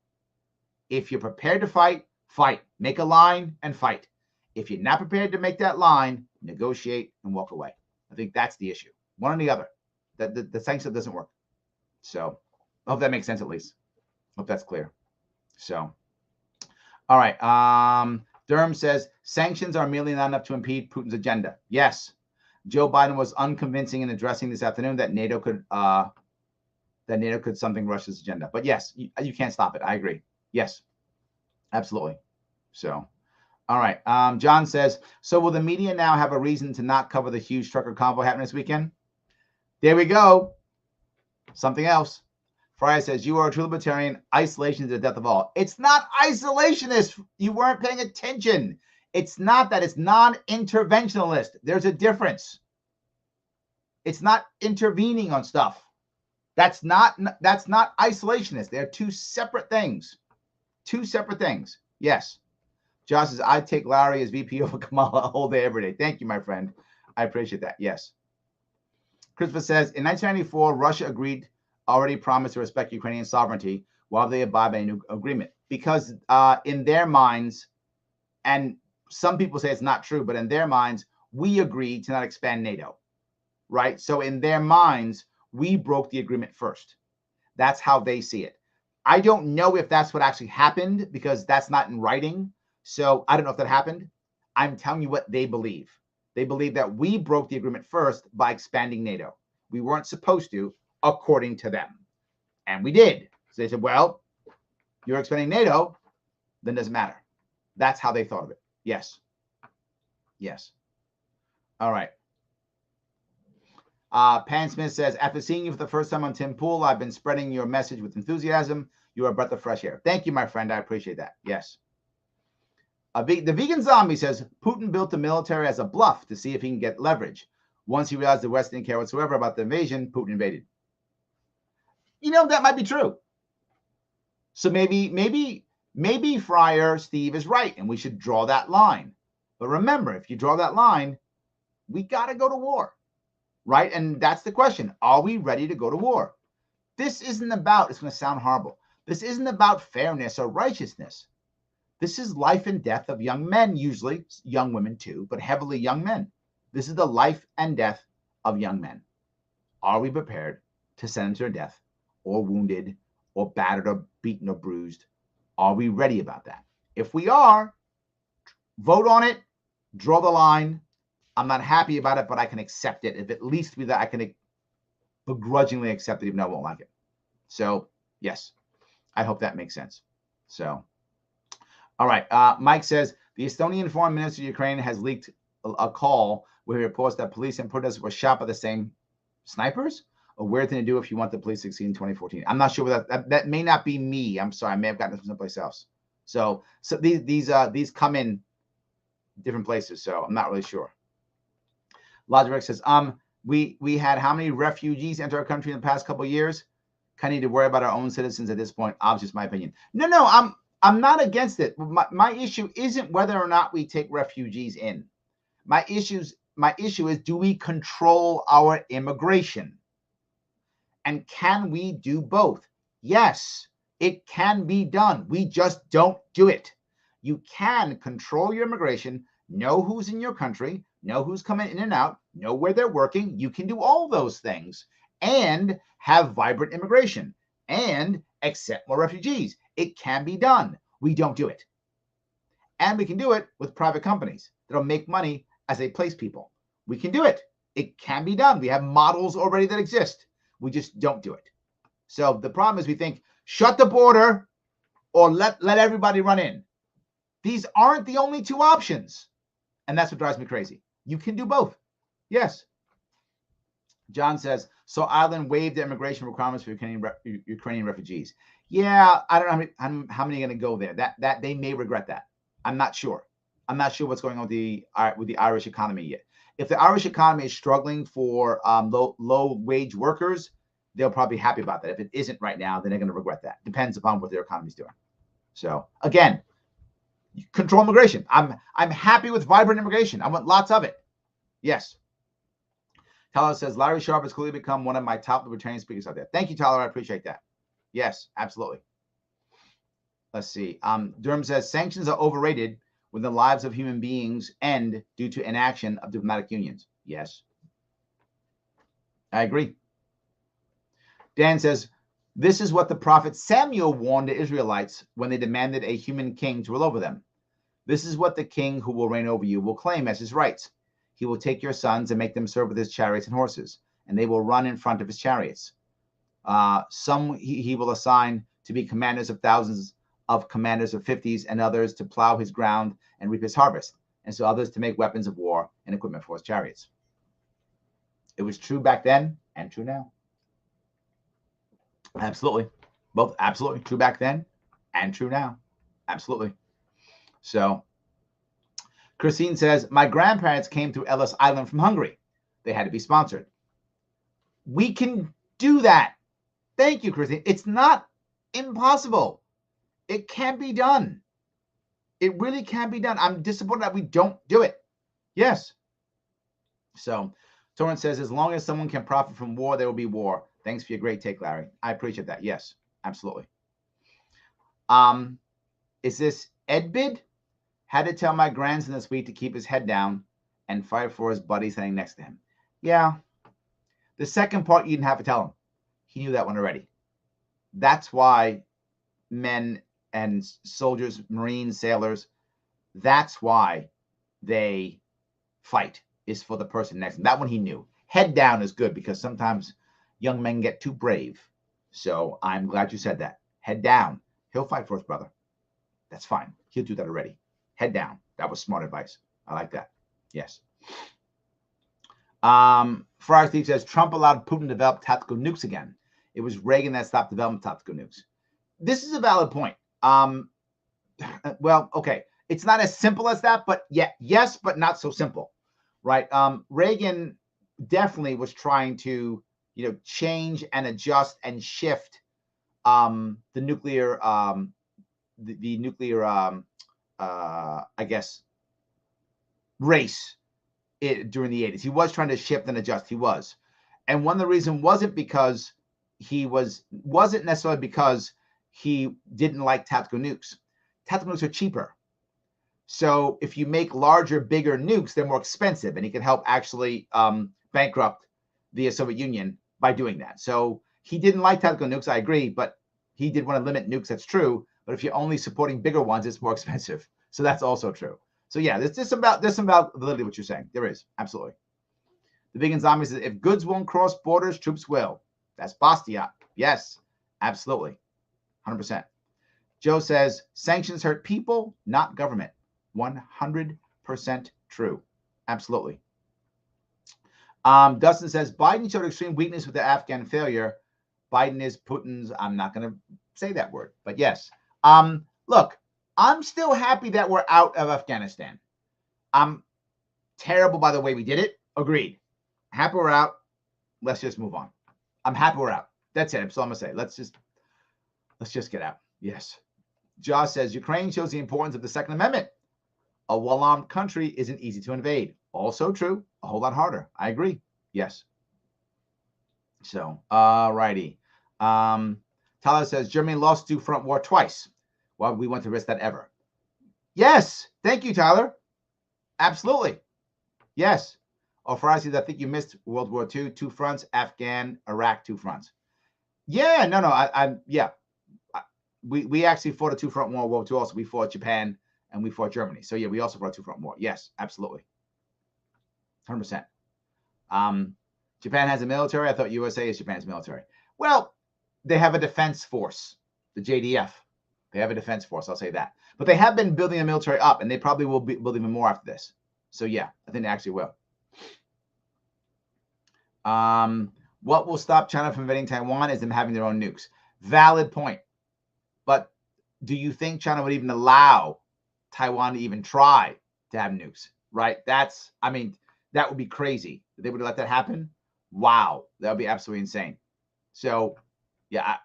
If you're prepared to fight, fight. Make a line and fight. If you're not prepared to make that line, negotiate and walk away. I think that's the issue. One or the other. The sanction doesn't work. So I hope that makes sense at least. Hope that's clear. So, all right. Durham says, sanctions are merely not enough to impede Putin's agenda. Yes. Joe Biden was unconvincing in addressing this afternoon that NATO could something Russia's agenda. But yes, you can't stop it. I agree. Yes, absolutely. So, all right. John says, so will the media now have a reason to not cover the huge trucker convoy happening this weekend? There we go. Something else. Fryer says, you are a true libertarian. Isolation is the death of all. It's not isolationist. You weren't paying attention. It's not that. It's non-interventionalist. There's a difference. It's not intervening on stuff. That's not isolationist. They're two separate things. Two separate things. Yes. Josh says, I'd take Larry as VP over Kamala all day, every day. Thank you, my friend. I appreciate that. Yes. Christopher says, in 1994, Russia already promised to respect Ukrainian sovereignty while they abide by a new agreement. Because in their minds, and some people say it's not true, but in their minds, we agreed to not expand NATO, right? So in their minds, we broke the agreement first. That's how they see it. I don't know if that's what actually happened because that's not in writing. So I don't know if that happened. I'm telling you what they believe. They believe that we broke the agreement first by expanding NATO. We weren't supposed to, according to them. And we did. So they said, well, you're expanding NATO, then it doesn't matter. That's how they thought of it. Yes. Yes. All right. Pan Smith says, after seeing you for the first time on Tim Pool, I've been spreading your message with enthusiasm. You are a breath of fresh air. Thank you, my friend. I appreciate that. Yes. The vegan zombie says, Putin built the military as a bluff to see if he can get leverage. Once he realized the West didn't care whatsoever about the invasion, Putin invaded. You know, that might be true. So maybe Fryer Steve is right, and we should draw that line. But remember, if you draw that line, we got to go to war, right? And that's the question. Are we ready to go to war? This isn't about, it's going to sound horrible, this isn't about fairness or righteousness. This is life and death of young men, usually young women too, but heavily young men. This is the life and death of young men. Are we prepared to send them to their death, or wounded, or battered, or beaten, or bruised? Are we ready about that? If we are, vote on it, draw the line. I'm not happy about it, but I can accept it. If at least I can begrudgingly accept it, even though I won't like it. So, yes, I hope that makes sense. So, all right. Mike says, the Estonian foreign minister of Ukraine has leaked a call where he reports that police and protesters were shot by the same snipers. A weird thing to do if you want the police to succeed in 2014. I'm not sure what that may not be me. I'm sorry. I may have gotten it from someplace else. So these come in different places. So I'm not really sure. Logic says, we had how many refugees enter our country in the past couple of years? Kind of need to worry about our own citizens at this point. Obviously, my opinion. No, I'm not against it. My issue isn't whether or not we take refugees in. My issue is, do we control our immigration? And can we do both? Yes, it can be done. We just don't do it. You can control your immigration, know who's in your country, know who's coming in and out, know where they're working. You can do all those things and have vibrant immigration and accept more refugees. It can be done. We don't do it. And we can do it with private companies that'll make money as they place people. We can do it. It can be done. We have models already that exist. We just don't do it. So the problem is we think, shut the border or let everybody run in. These aren't the only two options. And that's what drives me crazy. You can do both. Yes. John says, so Ireland waived the immigration requirements for Ukrainian refugees. Yeah, I don't know how many are going to go there. That they may regret that. I'm not sure. I'm not sure what's going on with the Irish economy yet. If the Irish economy is struggling for low wage workers, they'll probably be happy about that. If it isn't right now, then they're going to regret that. Depends upon what their economy is doing. So again, control immigration. I'm happy with vibrant immigration. I want lots of it. Yes. Tyler says, Larry Sharpe has clearly become one of my top libertarian speakers out there. Thank you, Tyler. I appreciate that. Yes, absolutely. Let's see. Durham says, sanctions are overrated when the lives of human beings end due to inaction of diplomatic unions. Yes. I agree. Dan says, this is what the prophet Samuel warned the Israelites when they demanded a human king to rule over them. This is what the king who will reign over you will claim as his rights. He will take your sons and make them serve with his chariots and horses, and they will run in front of his chariots. Some he will assign to be commanders of thousands, of commanders of 50s, and others to plow his ground and reap his harvest, and so others to make weapons of war and equipment for his chariots. It was true back then and true now. Absolutely. Both absolutely true back then and true now. Absolutely. So Christine says, my grandparents came to Ellis Island from Hungary. They had to be sponsored. We can do that. Thank you, Christine. It's not impossible. It can be done. It really can be done. I'm disappointed that we don't do it. Yes. So Torrance says, as long as someone can profit from war, there will be war. Thanks for your great take, Larry. I appreciate that. Yes, absolutely. Is this Edbid? Had to tell my grandson this week to keep his head down and fight for his buddy standing next to him. Yeah. The second part, you didn't have to tell him. He knew that one already. That's why men and soldiers, Marines, sailors, that's why they fight, is for the person next to them. That one he knew. Head down is good because sometimes young men get too brave. So I'm glad you said that. Head down. He'll fight for his brother. That's fine. He'll do that already. Head down. That was smart advice. I like that. Yes. Friar Steve says, Trump allowed Putin to develop tactical nukes again. It was Reagan that stopped development of tactical nukes. This is a valid point. Well, okay. It's not as simple as that, but yeah, yes, but not so simple, right? Reagan definitely was trying to, change and adjust and shift the nuclear, the nuclear, I guess, race during the 80s. He was trying to shift and adjust. He was. And one of the reasons wasn't necessarily because he didn't like tactical nukes. Tactical nukes are cheaper. So if you make larger, bigger nukes, they're more expensive, and he could help actually bankrupt the Soviet Union by doing that. So he didn't like tactical nukes, I agree, but he did want to limit nukes, that's true. But if you're only supporting bigger ones, it's more expensive. So that's also true. So yeah, there's some validity what you're saying. There is, absolutely. The Vegan Zombie says, if goods won't cross borders, troops will. That's Bastiat. Yes, absolutely. 100%. Joe says, sanctions hurt people, not government. 100% true. Absolutely. Dustin says, Biden showed extreme weakness with the Afghan failure. Biden is Putin's, I'm not going to say that word, but yes. Look, I'm still happy that we're out of Afghanistan. I'm terrible by the way we did it. Agreed. Happy we're out. Let's just move on. I'm happy we're out. That's it. That's all I'm going to say. Let's just get out. Yes. Josh says, Ukraine shows the importance of the Second Amendment. A well-armed country isn't easy to invade. Also true. A whole lot harder. I agree. Yes. So, righty. Tyler says, Germany lost to front war twice. Well, we want to risk that ever. Yes. Thank you, Tyler. Absolutely. Yes. Faraz, I think you missed World War II, 2 fronts, Afghan, Iraq, 2 fronts. Yeah, no. Yeah. We actually fought a 2-front war, World War II also. We fought Japan and we fought Germany. So yeah, we also fought a 2-front war. Yes, absolutely. 100%. Japan has a military. I thought USA is Japan's military. Well, they have a defense force, the JDF. They have a defense force, I'll say that. But they have been building a military up, and they probably will be building even more after this. So yeah, I think they actually will. What will stop China from invading Taiwan is them having their own nukes. Valid point. But do you think China would even allow Taiwan to even try to have nukes? Right? That would be crazy. They would let that happen. Wow, that would be absolutely insane. So, yeah,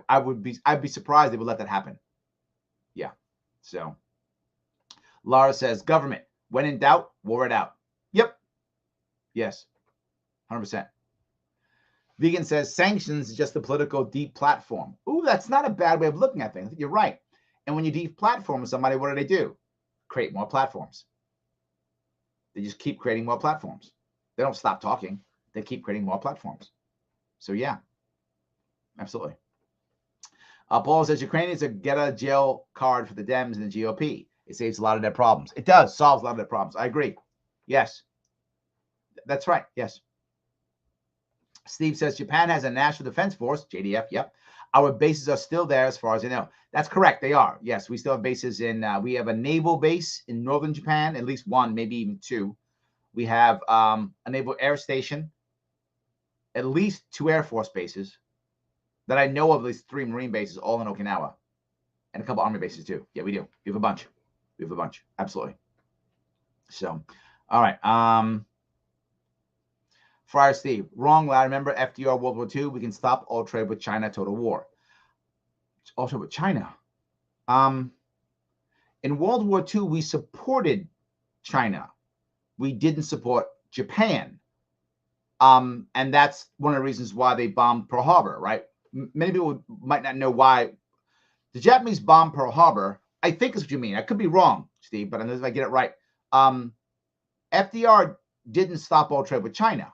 I'd be surprised they would let that happen. Yeah. So, Laura says, government, when in doubt, war it out. Yep. Yes. 100%. Vegan says, sanctions is just a political deplatform. Ooh, that's not a bad way of looking at things. You're right. And when you deplatform somebody, what do? Create more platforms. They just keep creating more platforms. They don't stop talking. They keep creating more platforms. So, yeah, absolutely. Paul says, Ukrainians get a jail card for the Dems and the GOP. It saves a lot of their problems. It does. Solves a lot of their problems. I agree. Yes. That's right. Yes. Steve says, Japan has a national defense force, JDF. Yep. Our bases are still there as far as I know. That's correct. They are. Yes, we still have bases in, we have a naval base in northern Japan, at least 1, maybe even 2. We have a naval air station, at least 2 Air Force bases that I know of, at least 3 Marine bases, all in Okinawa, and a couple Army bases too. Yeah, we do. We have a bunch. Absolutely. So, all right. Friar Steve, wrong, lad. Remember FDR, World War II. We can stop all trade with China, total war. All trade with China. In World War II, we supported China. We didn't support Japan. And that's one of the reasons why they bombed Pearl Harbor, right? Many people might not know why. The Japanese bombed Pearl Harbor, I think is what you mean. I could be wrong, Steve, but if I get it right. FDR didn't stop all trade with China.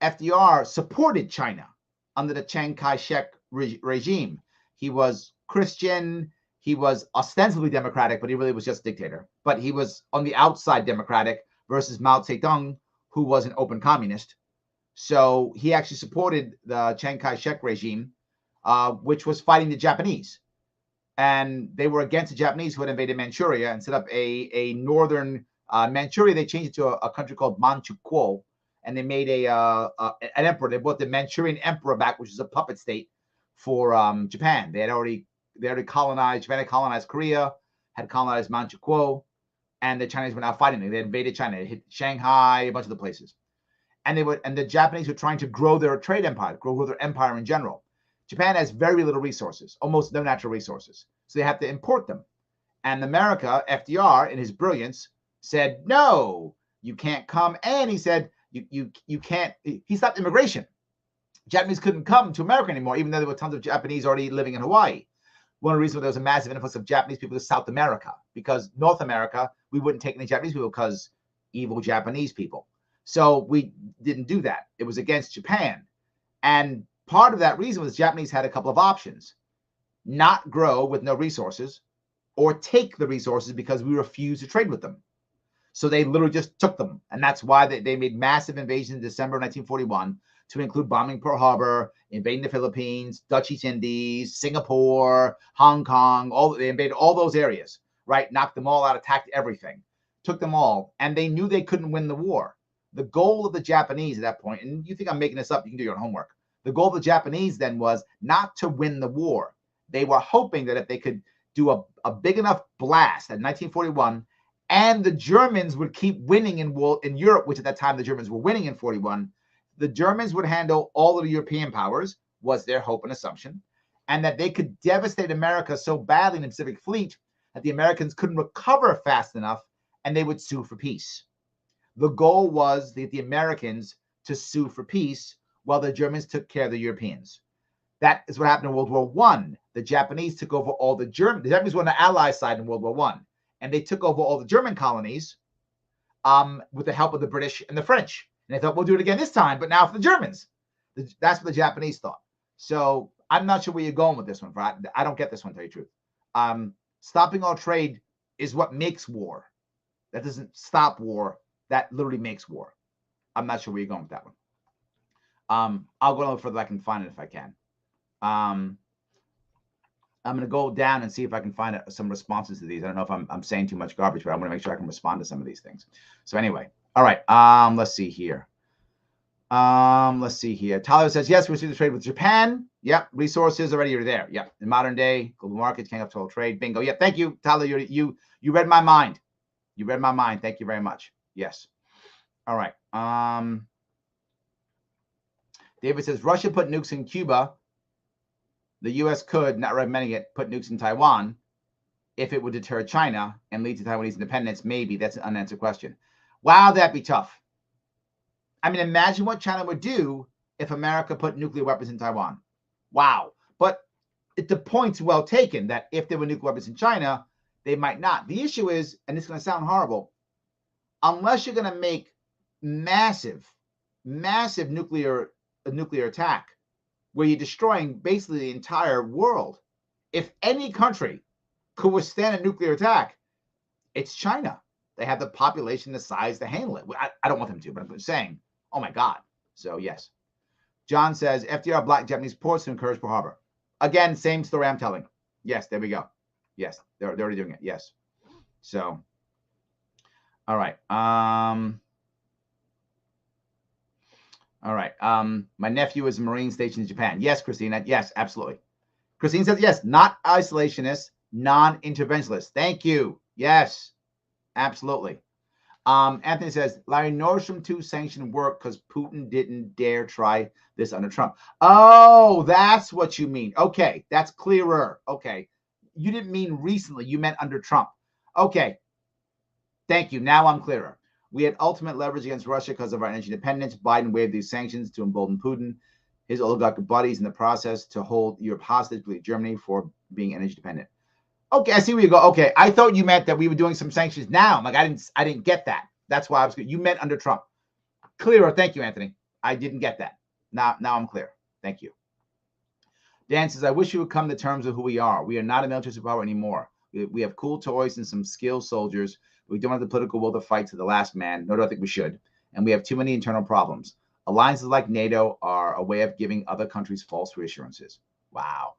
FDR supported China under the Chiang Kai-shek regime. He was Christian. He was ostensibly democratic, but he really was just a dictator. But he was on the outside democratic versus Mao Zedong, who was an open communist. So he actually supported the Chiang Kai-shek regime, which was fighting the Japanese. And they were against the Japanese who had invaded Manchuria and set up a northern Manchuria. They changed it to a country called Manchukuo. And they made an emperor. They brought the Manchurian emperor back, which is a puppet state for Japan. They had already colonized. Japan had colonized Korea, had colonized Manchukuo, and the Chinese were now fighting them. They invaded China. They hit Shanghai, a bunch of the places, and the Japanese were trying to grow their trade empire, grow their empire in general. Japan has very little resources, almost no natural resources, so they have to import them. And America, FDR, in his brilliance, said, "No, you can't come." And he said, You can't. He stopped immigration. Japanese couldn't come to America anymore, even though there were tons of Japanese already living in Hawaii. One of the reasons why there was a massive influx of Japanese people to South America, because North America, we wouldn't take any Japanese people because evil Japanese people. So we didn't do that. It was against Japan. And part of that reason was Japanese had a couple of options: not grow with no resources, or take the resources because we refused to trade with them. So they literally just took them. And that's why they made massive invasions in December 1941 to include bombing Pearl Harbor, invading the Philippines, Dutch East Indies, Singapore, Hong Kong. They invaded all those areas, right? Knocked them all out, attacked everything, took them all. And they knew they couldn't win the war. The goal of the Japanese at that point, and you think I'm making this up, you can do your own homework. The goal of the Japanese then was not to win the war. They were hoping that if they could do a big enough blast in 1941, and the Germans would keep winning in Europe, which at that time the Germans were winning in 41, the Germans would handle all of the European powers, was their hope and assumption, and that they could devastate America so badly in the Pacific Fleet that the Americans couldn't recover fast enough and they would sue for peace. The goal was that the Americans to sue for peace while the Germans took care of the Europeans. That is what happened in World War I. The Japanese took over all the Germans. The Japanese were on the Allied side in World War I, and they took over all the German colonies with the help of the British and the French. And they thought, we'll do it again this time, but now for the Germans. That's what the Japanese thought. So I'm not sure where you're going with this one. I don't get this one, to tell you the truth. Stopping all trade is what makes war. That doesn't stop war. That literally makes war. I'm not sure where you're going with that one. I'll go a little further I can find it if I can. I'm going to go down and see if I can find some responses to these. I don't know if I'm saying too much garbage, but I want to make sure I can respond to some of these things. So anyway, all right. Let's see here. Tyler says, yes, we see the trade with Japan. Yep. Resources already are there. Yep. In modern day, global markets can't have total trade. Bingo. Yep. Thank you, Tyler. You read my mind. You read my mind. Thank you very much. Yes. All right. David says, Russia put nukes in Cuba. The U.S. could, not recommending it, put nukes in Taiwan if it would deter China and lead to Taiwanese independence. Maybe. That's an unanswered question. Wow, that'd be tough. I mean, imagine what China would do if America put nuclear weapons in Taiwan. Wow. But the point's well taken that if there were nuclear weapons in China, they might not. The issue is, and it's going to sound horrible, unless you're going to make massive nuclear attack where you're destroying basically the entire world. If any country could withstand a nuclear attack, it's China. They have the population, the size to handle it. I don't want them to, but I'm saying, oh my God. So yes. John says, FDR blocked Japanese ports to encourage Pearl Harbor. Again, same story I'm telling. Yes, there we go. Yes, they're already doing it. Yes. So, all right. All right. My nephew is a Marine stationed in Japan. Yes, Christina. Yes, absolutely. Christine says, yes, not isolationist, non-interventionist. Thank you. Yes, absolutely. Anthony says, Larry, Nordstrom 2 sanction work because Putin didn't dare try this under Trump. Oh, that's what you mean. Okay, that's clearer. Okay. You didn't mean recently. You meant under Trump. Okay. Thank you. Now I'm clearer. We had ultimate leverage against Russia because of our energy dependence. Biden waived these sanctions to embolden Putin, his oligarchic buddies in the process to hold Europe hostage, particularly Germany, for being energy dependent. Okay, I see where you go. Okay, I thought you meant that we were doing some sanctions now. I'm like, I didn't get that. That's why I was good. You meant under Trump. Clearer. Thank you, Anthony. I didn't get that. Now I'm clear. Thank you. Dan says, I wish we would come to terms with who we are. We are not a military superpower anymore. We have cool toys and some skilled soldiers. We don't have the political will to fight to the last man. Nor do I think we should. And we have too many internal problems. Alliances like NATO are a way of giving other countries false reassurances. Wow.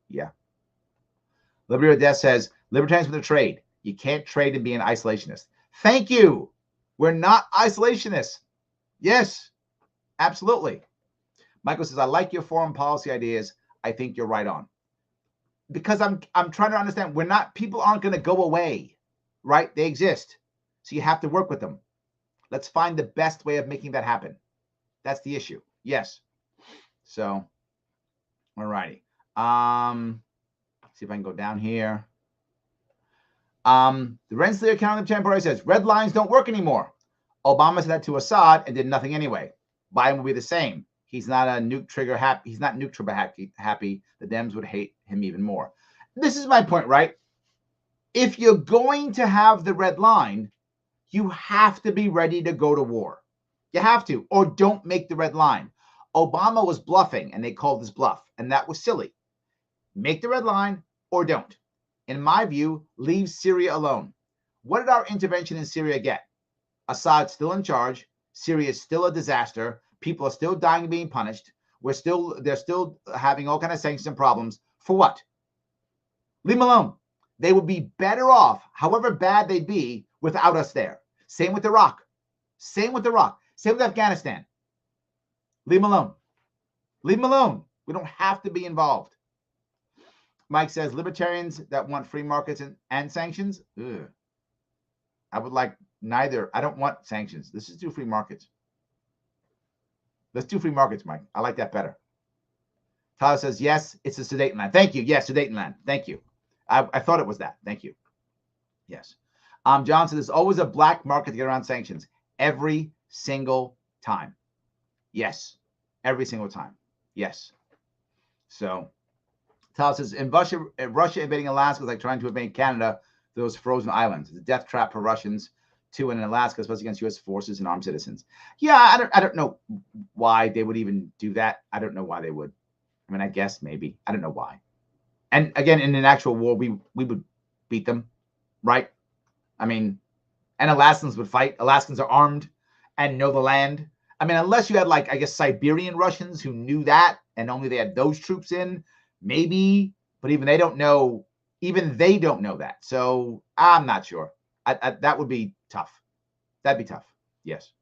Yeah. Liberty or Death says, libertarians with the trade. You can't trade and be an isolationist. Thank you. We're not isolationists. Yes, absolutely. Michael says, I like your foreign policy ideas. I think you're right on. Because I'm trying to understand, people aren't going to go away. Right? They exist. So you have to work with them. Let's find the best way of making that happen. That's the issue. Yes. So, all righty. See if I can go down here. The Rensselaer County Chamber says, red lines don't work anymore. Obama said that to Assad and did nothing anyway. Biden will be the same. He's not a nuke trigger happy. He's not nuke trigger happy. The Dems would hate him even more. This is my point, right? If you're going to have the red line, you have to be ready to go to war. You have to, or don't make the red line. Obama was bluffing, and they called this bluff, and that was silly. Make the red line or don't. In my view, leave Syria alone. What did our intervention in Syria get? Assad's still in charge. Syria is still a disaster. People are still dying and being punished. They're still having all kinds of sanctions and problems. For what? Leave them alone. They would be better off, however bad they'd be, without us there. Same with Iraq. Same with Iraq. Same with Afghanistan. Leave them alone. Leave them alone. We don't have to be involved. Mike says, libertarians that want free markets and sanctions? Ugh. I would like neither. I don't want sanctions. Let's just do free markets. Let's do free markets, Mike. I like that better. Tyler says, yes, it's a Sudetenland. Thank you. Yes, Sudetenland. Thank you. I thought it was that. Thank you. Yes. John says, there's always a black market to get around sanctions. Every single time. Yes. Every single time. Yes. So, Tyler says, in Russia invading Alaska is like trying to invade Canada, those frozen islands. It's a death trap for Russians, too, in Alaska, especially against U.S. forces and armed citizens. Yeah, I don't know why they would even do that. I don't know why they would. I mean, I guess maybe. I don't know why. And again, in an actual war, we would beat them, right? I mean, and Alaskans would fight. Alaskans are armed and know the land. I mean, unless you had, like, I guess, Siberian Russians who knew that and only they had those troops in, maybe. But even they don't know. Even they don't know that. So I'm not sure. That would be tough. That'd be tough. Yes.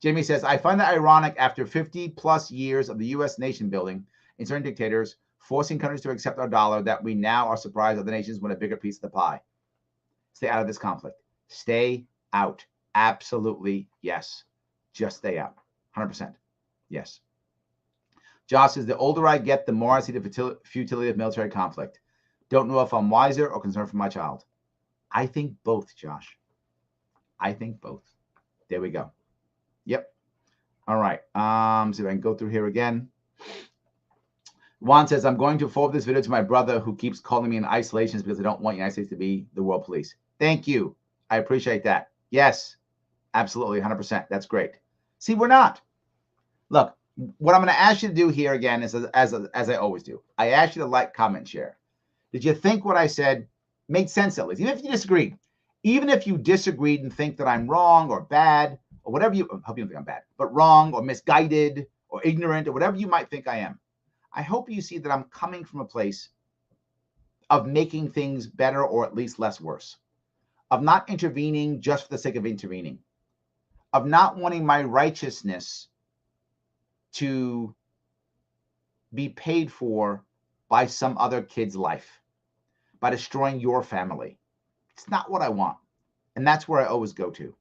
Jamie says, I find that ironic after 50 plus years of the U.S. nation building in certain dictators, forcing countries to accept our dollar, that we now are surprised other nations want a bigger piece of the pie. Stay out of this conflict. Stay out. Absolutely. Yes. Just stay out. 100%. Yes. Josh says, the older I get, the more I see the futility of military conflict. Don't know if I'm wiser or concerned for my child. I think both, Josh. I think both. There we go. Yep. All right. So if I can go through here again. Juan says, I'm going to forward this video to my brother who keeps calling me in isolations because I don't want the United States to be the world police. Thank you. I appreciate that. Yes, absolutely, 100%. That's great. See, we're not. Look, what I'm going to ask you to do here again is, as I always do, I ask you to like, comment, share. Did you think what I said made sense at least? Even if you disagreed. Even if you disagreed and think that I'm wrong or bad or whatever you, I hope you don't think I'm bad, but wrong or misguided or ignorant or whatever you might think I am. I hope you see that I'm coming from a place of making things better or at least less worse, of not intervening just for the sake of intervening, of not wanting my righteousness to be paid for by some other kid's life, by destroying your family. It's not what I want. And that's where I always go to.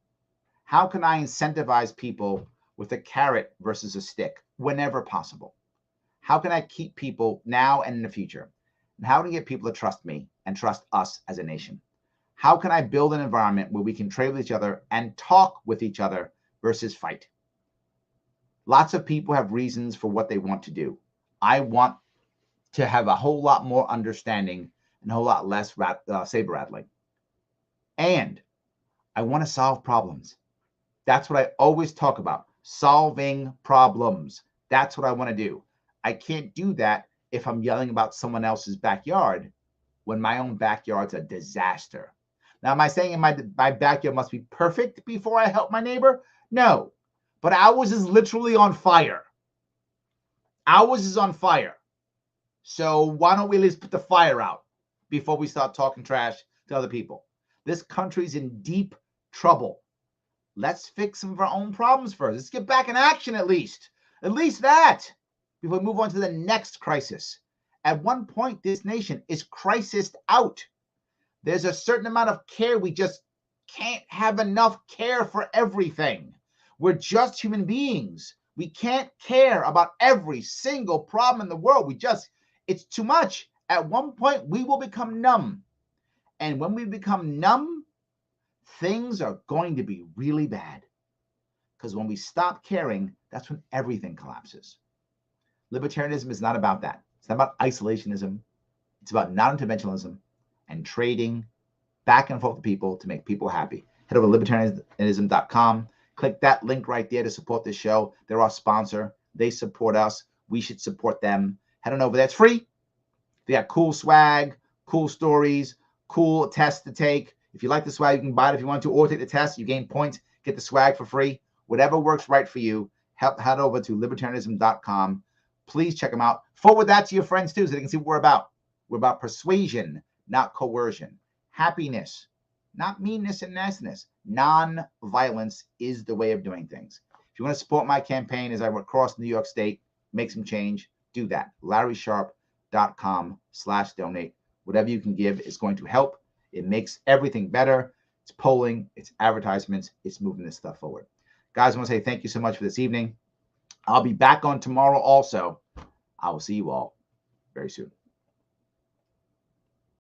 How can I incentivize people with a carrot versus a stick whenever possible? How can I keep people now and in the future? And how can I get people to trust me and trust us as a nation? How can I build an environment where we can trade with each other and talk with each other versus fight? Lots of people have reasons for what they want to do. I want to have a whole lot more understanding and a whole lot less saber rattling. And I want to solve problems. That's what I always talk about, solving problems. That's what I want to do. I can't do that if I'm yelling about someone else's backyard when my own backyard's a disaster. Now, am I saying my backyard must be perfect before I help my neighbor? No, but ours is literally on fire. Ours is on fire. So why don't we at least put the fire out before we start talking trash to other people? This country's in deep trouble. Let's fix some of our own problems first. Let's get back in action at least. At least that. Before we move on to the next crisis. At one point, this nation is crisised out. There's a certain amount of care. We just can't have enough care for everything. We're just human beings. We can't care about every single problem in the world. It's too much. At one point, we will become numb. And when we become numb, things are going to be really bad. Because when we stop caring, that's when everything collapses. Libertarianism is not about that. It's not about isolationism. It's about non-interventionism and trading back and forth with people to make people happy. Head over to libertarianism.com. Click that link right there to support this show. They're our sponsor. They support us. We should support them. Head on over there. It's free. They got cool swag, cool stories, cool tests to take. If you like the swag, you can buy it if you want to, or take the test. You gain points, get the swag for free. Whatever works right for you, head over to libertarianism.com. Please check them out. Forward that to your friends too so they can see what we're about. We're about persuasion, not coercion. Happiness, not meanness and nastiness. Non-violence is the way of doing things. If you want to support my campaign as I work across New York State, make some change, do that. LarrySharpe.com/donate. Whatever you can give is going to help. It makes everything better. It's polling, it's advertisements, it's moving this stuff forward. Guys, I want to say thank you so much for this evening. I'll be back on tomorrow also. I will see you all very soon.